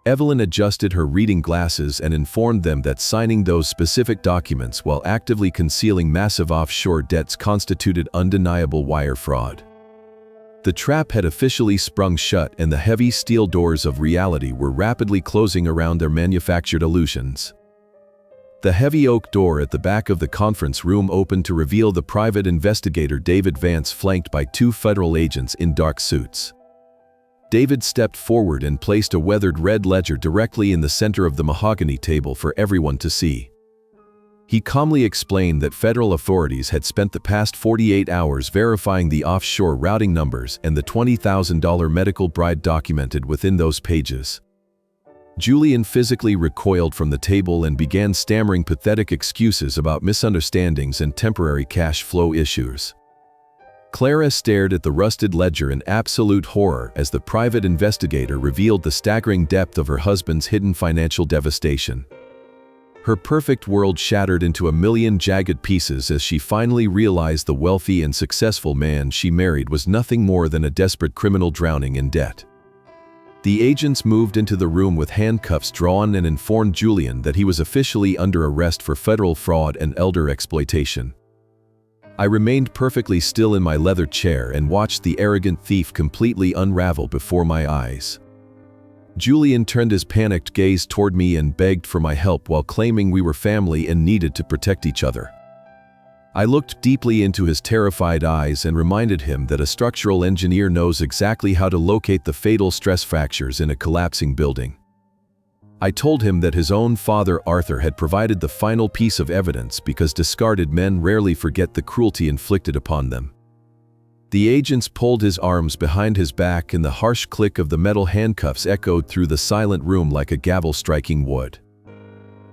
Evelyn adjusted her reading glasses and informed them that signing those specific documents while actively concealing massive offshore debts constituted undeniable wire fraud. The trap had officially sprung shut and the heavy steel doors of reality were rapidly closing around their manufactured illusions. The heavy oak door at the back of the conference room opened to reveal the private investigator David Vance, flanked by 2 federal agents in dark suits. David stepped forward and placed a weathered red ledger directly in the center of the mahogany table for everyone to see. He calmly explained that federal authorities had spent the past 48 hours verifying the offshore routing numbers and the $20,000 medical bribe documented within those pages. Julian physically recoiled from the table and began stammering pathetic excuses about misunderstandings and temporary cash flow issues. Clara stared at the rusted ledger in absolute horror as the private investigator revealed the staggering depth of her husband's hidden financial devastation. Her perfect world shattered into a million jagged pieces as she finally realized the wealthy and successful man she married was nothing more than a desperate criminal drowning in debt. The agents moved into the room with handcuffs drawn and informed Julian that he was officially under arrest for federal fraud and elder exploitation. I remained perfectly still in my leather chair and watched the arrogant thief completely unravel before my eyes. Julian turned his panicked gaze toward me and begged for my help while claiming we were family and needed to protect each other. I looked deeply into his terrified eyes and reminded him that a structural engineer knows exactly how to locate the fatal stress fractures in a collapsing building. I told him that his own father Arthur had provided the final piece of evidence because discarded men rarely forget the cruelty inflicted upon them. The agents pulled his arms behind his back and the harsh click of the metal handcuffs echoed through the silent room like a gavel striking wood.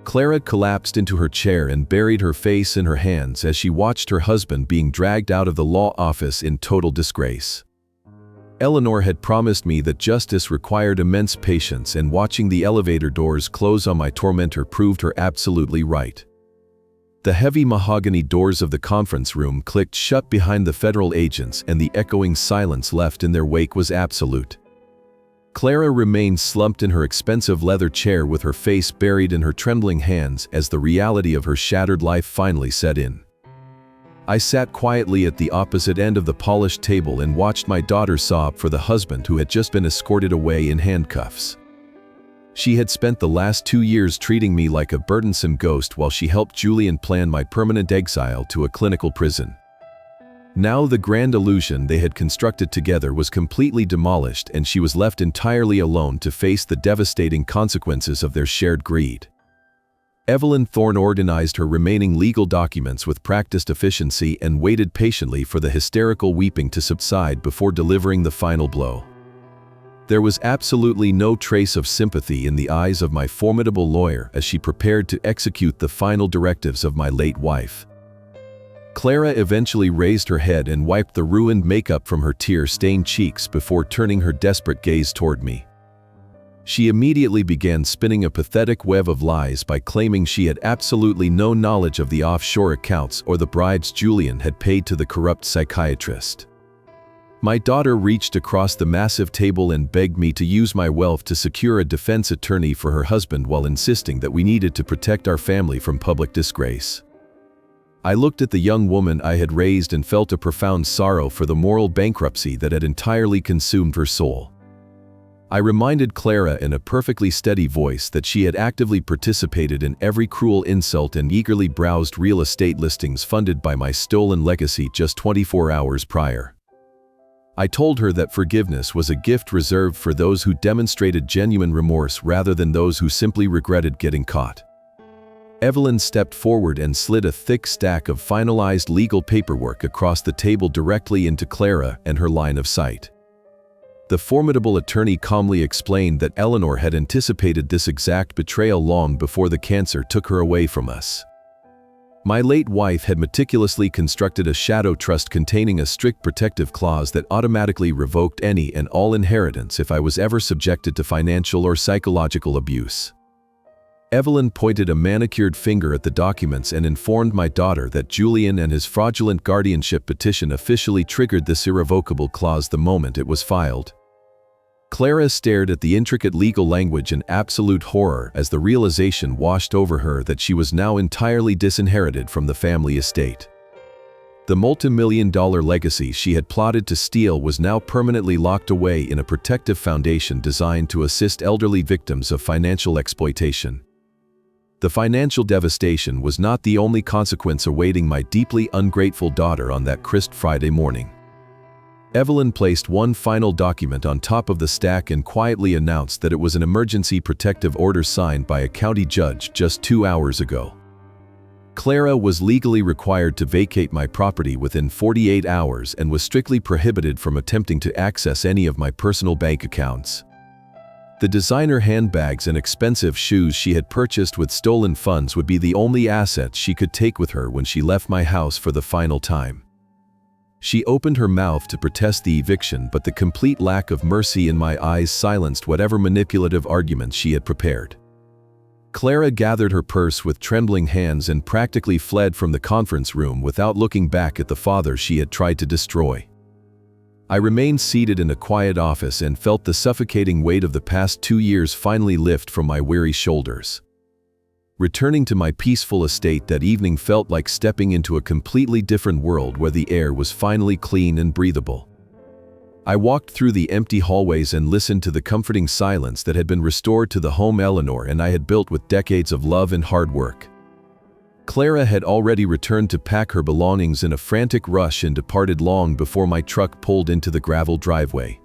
Clara collapsed into her chair and buried her face in her hands as she watched her husband being dragged out of the law office in total disgrace. Eleanor had promised me that justice required immense patience, and watching the elevator doors close on my tormentor proved her absolutely right. The heavy mahogany doors of the conference room clicked shut behind the federal agents and the echoing silence left in their wake was absolute. Clara remained slumped in her expensive leather chair with her face buried in her trembling hands as the reality of her shattered life finally set in. I sat quietly at the opposite end of the polished table and watched my daughter sob for the husband who had just been escorted away in handcuffs. She had spent the last 2 years treating me like a burdensome ghost while she helped Julian plan my permanent exile to a clinical prison. Now the grand illusion they had constructed together was completely demolished and she was left entirely alone to face the devastating consequences of their shared greed. Evelyn Thorne organized her remaining legal documents with practiced efficiency and waited patiently for the hysterical weeping to subside before delivering the final blow. There was absolutely no trace of sympathy in the eyes of my formidable lawyer as she prepared to execute the final directives of my late wife. Clara eventually raised her head and wiped the ruined makeup from her tear-stained cheeks before turning her desperate gaze toward me. She immediately began spinning a pathetic web of lies by claiming she had absolutely no knowledge of the offshore accounts or the bribes Julian had paid to the corrupt psychiatrist. My daughter reached across the massive table and begged me to use my wealth to secure a defense attorney for her husband while insisting that we needed to protect our family from public disgrace. I looked at the young woman I had raised and felt a profound sorrow for the moral bankruptcy that had entirely consumed her soul. I reminded Clara in a perfectly steady voice that she had actively participated in every cruel insult and eagerly browsed real estate listings funded by my stolen legacy just 24 hours prior. I told her that forgiveness was a gift reserved for those who demonstrated genuine remorse rather than those who simply regretted getting caught. Evelyn stepped forward and slid a thick stack of finalized legal paperwork across the table directly into Clara and her line of sight. The formidable attorney calmly explained that Eleanor had anticipated this exact betrayal long before the cancer took her away from us. My late wife had meticulously constructed a shadow trust containing a strict protective clause that automatically revoked any and all inheritance if I was ever subjected to financial or psychological abuse. Evelyn pointed a manicured finger at the documents and informed my daughter that Julian and his fraudulent guardianship petition officially triggered this irrevocable clause the moment it was filed. Clara stared at the intricate legal language in absolute horror as the realization washed over her that she was now entirely disinherited from the family estate. The multi-million-dollar legacy she had plotted to steal was now permanently locked away in a protective foundation designed to assist elderly victims of financial exploitation. The financial devastation was not the only consequence awaiting my deeply ungrateful daughter on that crisp Friday morning. Evelyn placed one final document on top of the stack and quietly announced that it was an emergency protective order signed by a county judge just 2 hours ago. Clara was legally required to vacate my property within 48 hours and was strictly prohibited from attempting to access any of my personal bank accounts. The designer handbags and expensive shoes she had purchased with stolen funds would be the only assets she could take with her when she left my house for the final time. She opened her mouth to protest the eviction, but the complete lack of mercy in my eyes silenced whatever manipulative arguments she had prepared. Clara gathered her purse with trembling hands and practically fled from the conference room without looking back at the father she had tried to destroy. I remained seated in a quiet office and felt the suffocating weight of the past 2 years finally lift from my weary shoulders. Returning to my peaceful estate that evening felt like stepping into a completely different world where the air was finally clean and breathable. I walked through the empty hallways and listened to the comforting silence that had been restored to the home Eleanor and I had built with decades of love and hard work. Clara had already returned to pack her belongings in a frantic rush and departed long before my truck pulled into the gravel driveway.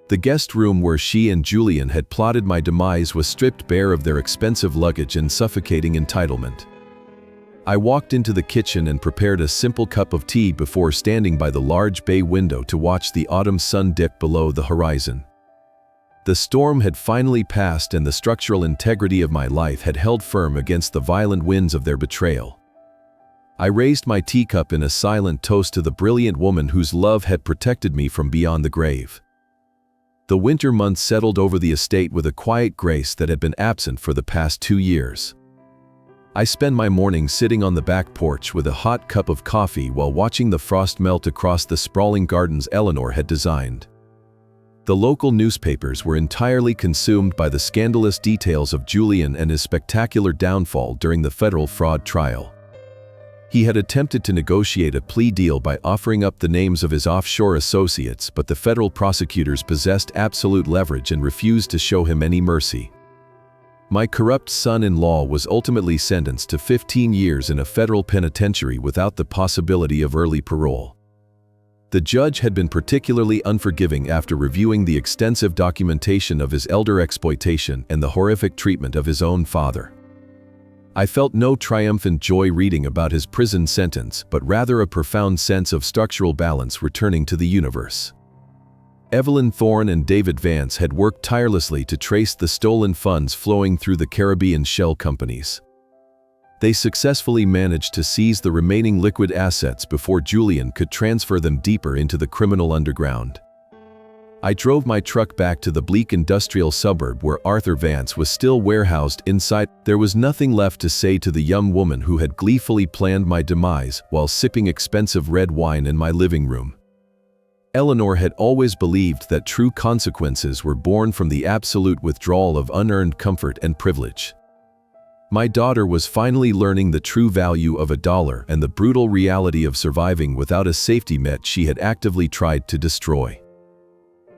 The guest room where she and Julian had plotted my demise was stripped bare of their expensive luggage and suffocating entitlement. I walked into the kitchen and prepared a simple cup of tea before standing by the large bay window to watch the autumn sun dip below the horizon. The storm had finally passed and the structural integrity of my life had held firm against the violent winds of their betrayal. I raised my teacup in a silent toast to the brilliant woman whose love had protected me from beyond the grave. The winter months settled over the estate with a quiet grace that had been absent for the past 2 years. I spent my mornings sitting on the back porch with a hot cup of coffee while watching the frost melt across the sprawling gardens Eleanor had designed. The local newspapers were entirely consumed by the scandalous details of Julian and his spectacular downfall during the federal fraud trial. He had attempted to negotiate a plea deal by offering up the names of his offshore associates, but the federal prosecutors possessed absolute leverage and refused to show him any mercy. My corrupt son-in-law was ultimately sentenced to 15 years in a federal penitentiary without the possibility of early parole. The judge had been particularly unforgiving after reviewing the extensive documentation of his elder exploitation and the horrific treatment of his own father. I felt no triumphant joy reading about his prison sentence, but rather a profound sense of structural balance returning to the universe. Evelyn Thorne and David Vance had worked tirelessly to trace the stolen funds flowing through the Caribbean shell companies. They successfully managed to seize the remaining liquid assets before Julian could transfer them deeper into the criminal underground. I drove my truck back to the bleak industrial suburb where Arthur Vance was still warehoused inside. There was nothing left to say to the young woman who had gleefully planned my demise while sipping expensive red wine in my living room. Eleanor had always believed that true consequences were born from the absolute withdrawal of unearned comfort and privilege. My daughter was finally learning the true value of $1 and the brutal reality of surviving without a safety net she had actively tried to destroy.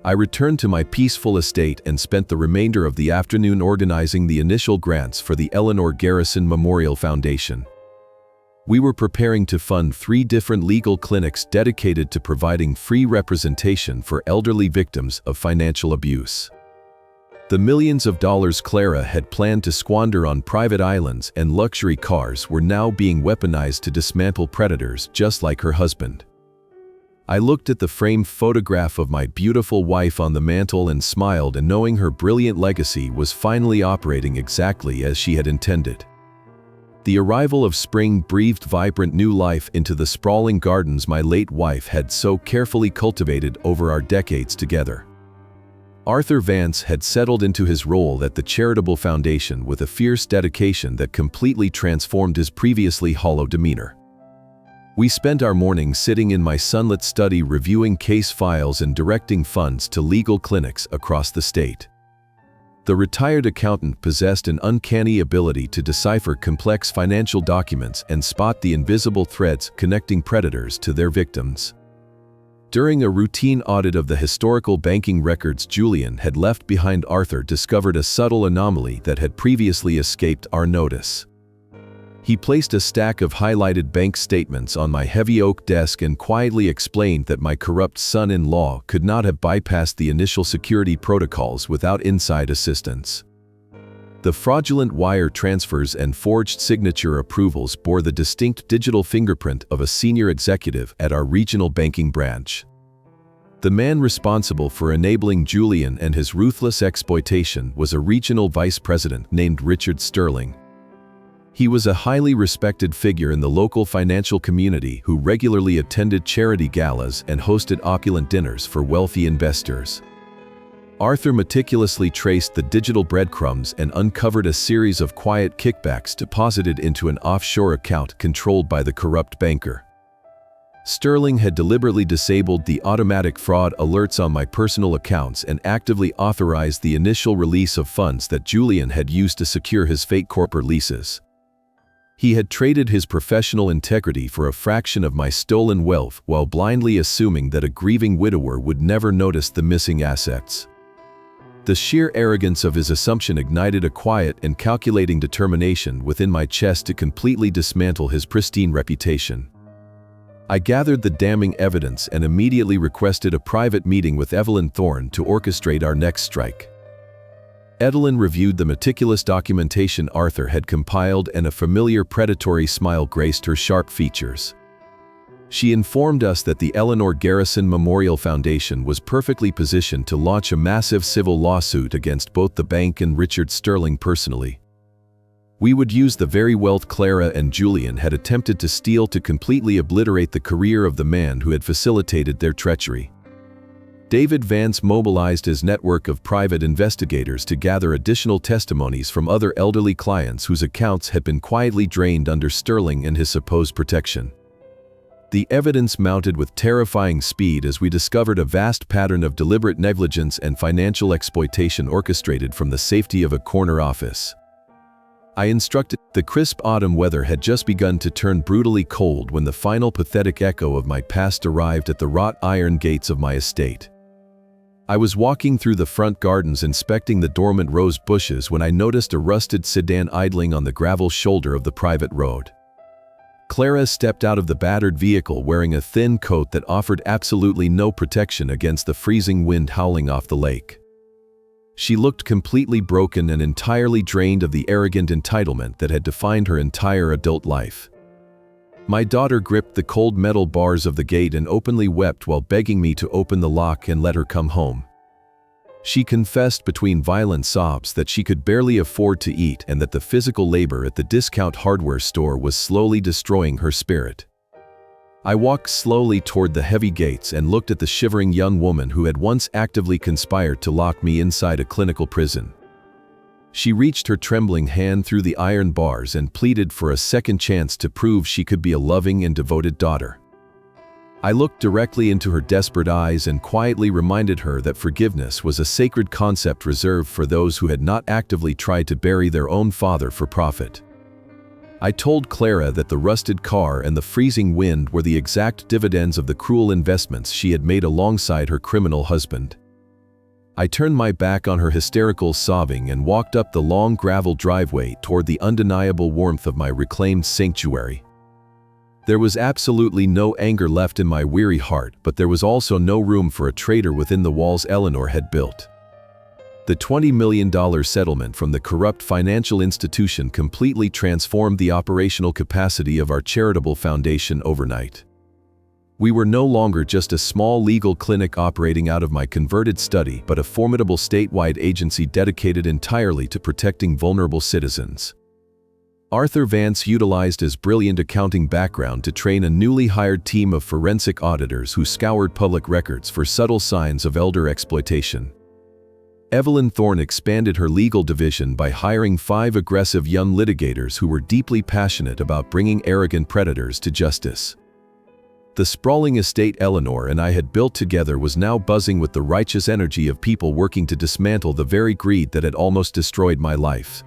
I returned to my peaceful estate and spent the remainder of the afternoon organizing the initial grants for the Eleanor Garrison Memorial Foundation. We were preparing to fund 3 different legal clinics dedicated to providing free representation for elderly victims of financial abuse. The millions of dollars Clara had planned to squander on private islands and luxury cars were now being weaponized to dismantle predators just like her husband. I looked at the framed photograph of my beautiful wife on the mantle and smiled, and knowing her brilliant legacy was finally operating exactly as she had intended. The arrival of spring breathed vibrant new life into the sprawling gardens my late wife had so carefully cultivated over our decades together. Arthur Vance had settled into his role at the charitable foundation with a fierce dedication that completely transformed his previously hollow demeanor. We spent our mornings sitting in my sunlit study reviewing case files and directing funds to legal clinics across the state. The retired accountant possessed an uncanny ability to decipher complex financial documents and spot the invisible threads connecting predators to their victims. During a routine audit of the historical banking records Julian had left behind, Arthur discovered a subtle anomaly that had previously escaped our notice. He placed a stack of highlighted bank statements on my heavy oak desk and quietly explained that my corrupt son-in-law could not have bypassed the initial security protocols without inside assistance. The fraudulent wire transfers and forged signature approvals bore the distinct digital fingerprint of a senior executive at our regional banking branch. The man responsible for enabling Julian and his ruthless exploitation was a regional vice president named Richard Sterling. He was a highly respected figure in the local financial community who regularly attended charity galas and hosted opulent dinners for wealthy investors. Arthur meticulously traced the digital breadcrumbs and uncovered a series of quiet kickbacks deposited into an offshore account controlled by the corrupt banker. Sterling had deliberately disabled the automatic fraud alerts on my personal accounts and actively authorized the initial release of funds that Julian had used to secure his fake corporate leases. He had traded his professional integrity for a fraction of my stolen wealth while blindly assuming that a grieving widower would never notice the missing assets. The sheer arrogance of his assumption ignited a quiet and calculating determination within my chest to completely dismantle his pristine reputation. I gathered the damning evidence and immediately requested a private meeting with Evelyn Thorne to orchestrate our next strike. Evelyn reviewed the meticulous documentation Arthur had compiled, and a familiar predatory smile graced her sharp features. She informed us that the Eleanor Garrison Memorial Foundation was perfectly positioned to launch a massive civil lawsuit against both the bank and Richard Sterling personally. We would use the very wealth Clara and Julian had attempted to steal to completely obliterate the career of the man who had facilitated their treachery. David Vance mobilized his network of private investigators to gather additional testimonies from other elderly clients whose accounts had been quietly drained under Sterling and his supposed protection. The evidence mounted with terrifying speed as we discovered a vast pattern of deliberate negligence and financial exploitation orchestrated from the safety of a corner office. I instructed. The crisp autumn weather had just begun to turn brutally cold when the final pathetic echo of my past arrived at the wrought iron gates of my estate. I was walking through the front gardens inspecting the dormant rose bushes when I noticed a rusted sedan idling on the gravel shoulder of the private road. Clara stepped out of the battered vehicle wearing a thin coat that offered absolutely no protection against the freezing wind howling off the lake. She looked completely broken and entirely drained of the arrogant entitlement that had defined her entire adult life. My daughter gripped the cold metal bars of the gate and openly wept while begging me to open the lock and let her come home. She confessed between violent sobs that she could barely afford to eat and that the physical labor at the discount hardware store was slowly destroying her spirit. I walked slowly toward the heavy gates and looked at the shivering young woman who had once actively conspired to lock me inside a clinical prison. She reached her trembling hand through the iron bars and pleaded for a second chance to prove she could be a loving and devoted daughter. I looked directly into her desperate eyes and quietly reminded her that forgiveness was a sacred concept reserved for those who had not actively tried to bury their own father for profit. I told Clara that the rusted car and the freezing wind were the exact dividends of the cruel investments she had made alongside her criminal husband. I turned my back on her hysterical sobbing and walked up the long gravel driveway toward the undeniable warmth of my reclaimed sanctuary. There was absolutely no anger left in my weary heart, but there was also no room for a traitor within the walls Eleanor had built. The $20 million settlement from the corrupt financial institution completely transformed the operational capacity of our charitable foundation overnight. We were no longer just a small legal clinic operating out of my converted study, but a formidable statewide agency dedicated entirely to protecting vulnerable citizens. Arthur Vance utilized his brilliant accounting background to train a newly hired team of forensic auditors who scoured public records for subtle signs of elder exploitation. Evelyn Thorne expanded her legal division by hiring 5 aggressive young litigators who were deeply passionate about bringing arrogant predators to justice. The sprawling estate Eleanor and I had built together was now buzzing with the righteous energy of people working to dismantle the very greed that had almost destroyed my life.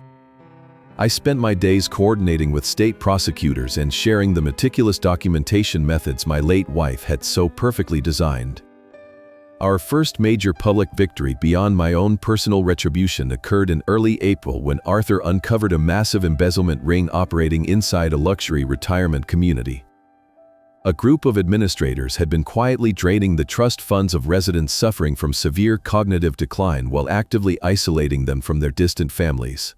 I spent my days coordinating with state prosecutors and sharing the meticulous documentation methods my late wife had so perfectly designed. Our first major public victory beyond my own personal retribution occurred in early April when Arthur uncovered a massive embezzlement ring operating inside a luxury retirement community. A group of administrators had been quietly draining the trust funds of residents suffering from severe cognitive decline while actively isolating them from their distant families.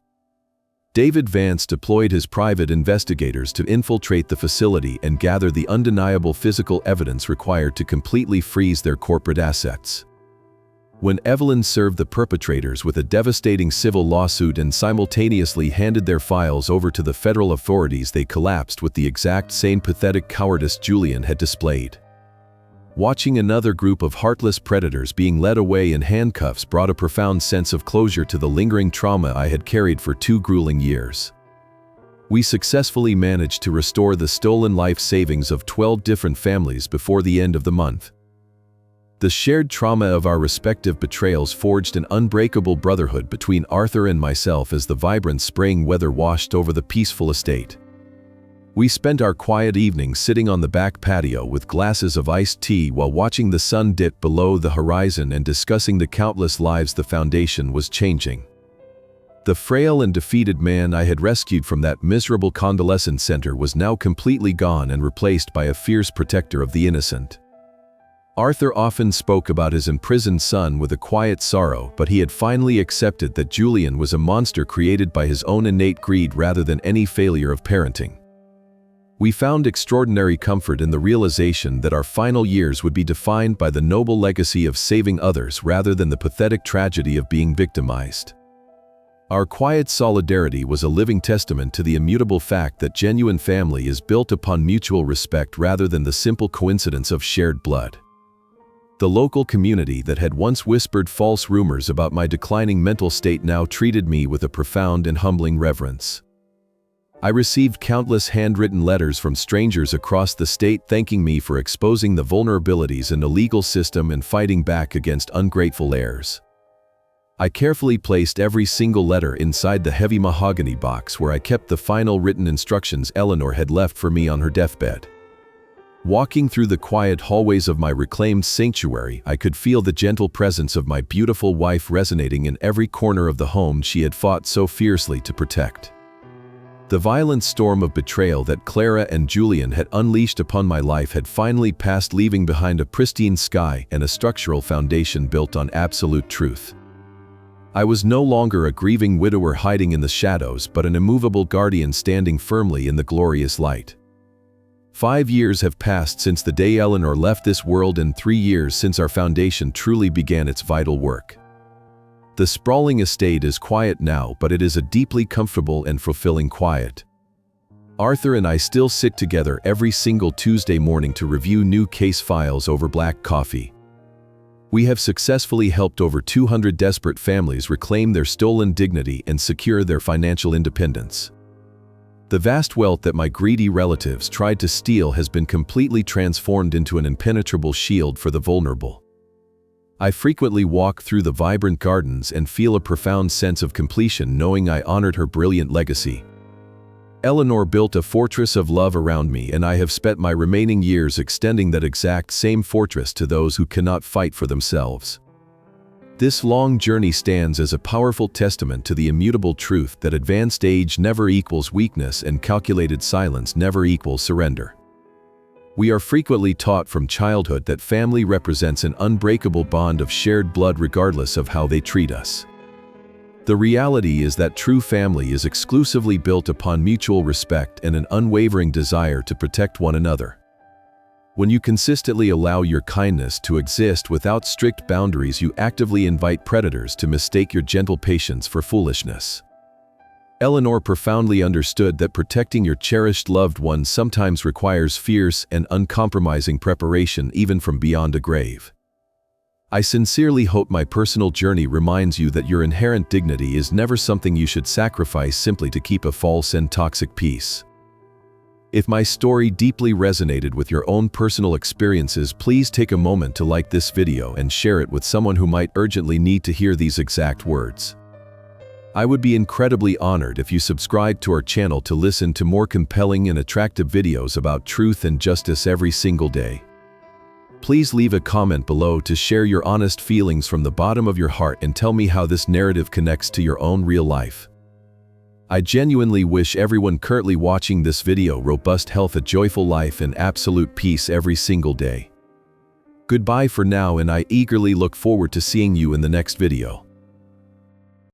David Vance deployed his private investigators to infiltrate the facility and gather the undeniable physical evidence required to completely freeze their corporate assets. When Evelyn served the perpetrators with a devastating civil lawsuit and simultaneously handed their files over to the federal authorities, they collapsed with the exact same pathetic cowardice Julian had displayed. Watching another group of heartless predators being led away in handcuffs brought a profound sense of closure to the lingering trauma I had carried for 2 grueling years. We successfully managed to restore the stolen life savings of 12 different families before the end of the month. The shared trauma of our respective betrayals forged an unbreakable brotherhood between Arthur and myself as the vibrant spring weather washed over the peaceful estate. We spent our quiet evenings sitting on the back patio with glasses of iced tea while watching the sun dip below the horizon and discussing the countless lives the foundation was changing. The frail and defeated man I had rescued from that miserable convalescent center was now completely gone and replaced by a fierce protector of the innocent. Arthur often spoke about his imprisoned son with a quiet sorrow, but he had finally accepted that Julian was a monster created by his own innate greed rather than any failure of parenting. We found extraordinary comfort in the realization that our final years would be defined by the noble legacy of saving others rather than the pathetic tragedy of being victimized. Our quiet solidarity was a living testament to the immutable fact that genuine family is built upon mutual respect rather than the simple coincidence of shared blood. The local community that had once whispered false rumors about my declining mental state now treated me with a profound and humbling reverence. I received countless handwritten letters from strangers across the state thanking me for exposing the vulnerabilities in the legal system and fighting back against ungrateful heirs. I carefully placed every single letter inside the heavy mahogany box where I kept the final written instructions Eleanor had left for me on her deathbed. Walking through the quiet hallways of my reclaimed sanctuary, I could feel the gentle presence of my beautiful wife resonating in every corner of the home she had fought so fiercely to protect. The violent storm of betrayal that Clara and Julian had unleashed upon my life had finally passed, leaving behind a pristine sky and a structural foundation built on absolute truth. I was no longer a grieving widower hiding in the shadows, but an immovable guardian standing firmly in the glorious light. 5 years have passed since the day Eleanor left this world and 3 years since our foundation truly began its vital work. The sprawling estate is quiet now, but it is a deeply comfortable and fulfilling quiet. Arthur and I still sit together every single Tuesday morning to review new case files over black coffee. We have successfully helped over 200 desperate families reclaim their stolen dignity and secure their financial independence. The vast wealth that my greedy relatives tried to steal has been completely transformed into an impenetrable shield for the vulnerable. I frequently walk through the vibrant gardens and feel a profound sense of completion knowing I honored her brilliant legacy. Eleanor built a fortress of love around me, and I have spent my remaining years extending that exact same fortress to those who cannot fight for themselves. This long journey stands as a powerful testament to the immutable truth that advanced age never equals weakness and calculated silence never equals surrender. We are frequently taught from childhood that family represents an unbreakable bond of shared blood regardless of how they treat us. The reality is that true family is exclusively built upon mutual respect and an unwavering desire to protect one another. When you consistently allow your kindness to exist without strict boundaries, you actively invite predators to mistake your gentle patience for foolishness. Eleanor profoundly understood that protecting your cherished loved ones sometimes requires fierce and uncompromising preparation, even from beyond a grave. I sincerely hope my personal journey reminds you that your inherent dignity is never something you should sacrifice simply to keep a false and toxic peace. If my story deeply resonated with your own personal experiences, please take a moment to like this video and share it with someone who might urgently need to hear these exact words. I would be incredibly honored if you subscribed to our channel to listen to more compelling and attractive videos about truth and justice every single day. Please leave a comment below to share your honest feelings from the bottom of your heart and tell me how this narrative connects to your own real life. I genuinely wish everyone currently watching this video robust health, a joyful life, and absolute peace every single day. Goodbye for now, and I eagerly look forward to seeing you in the next video.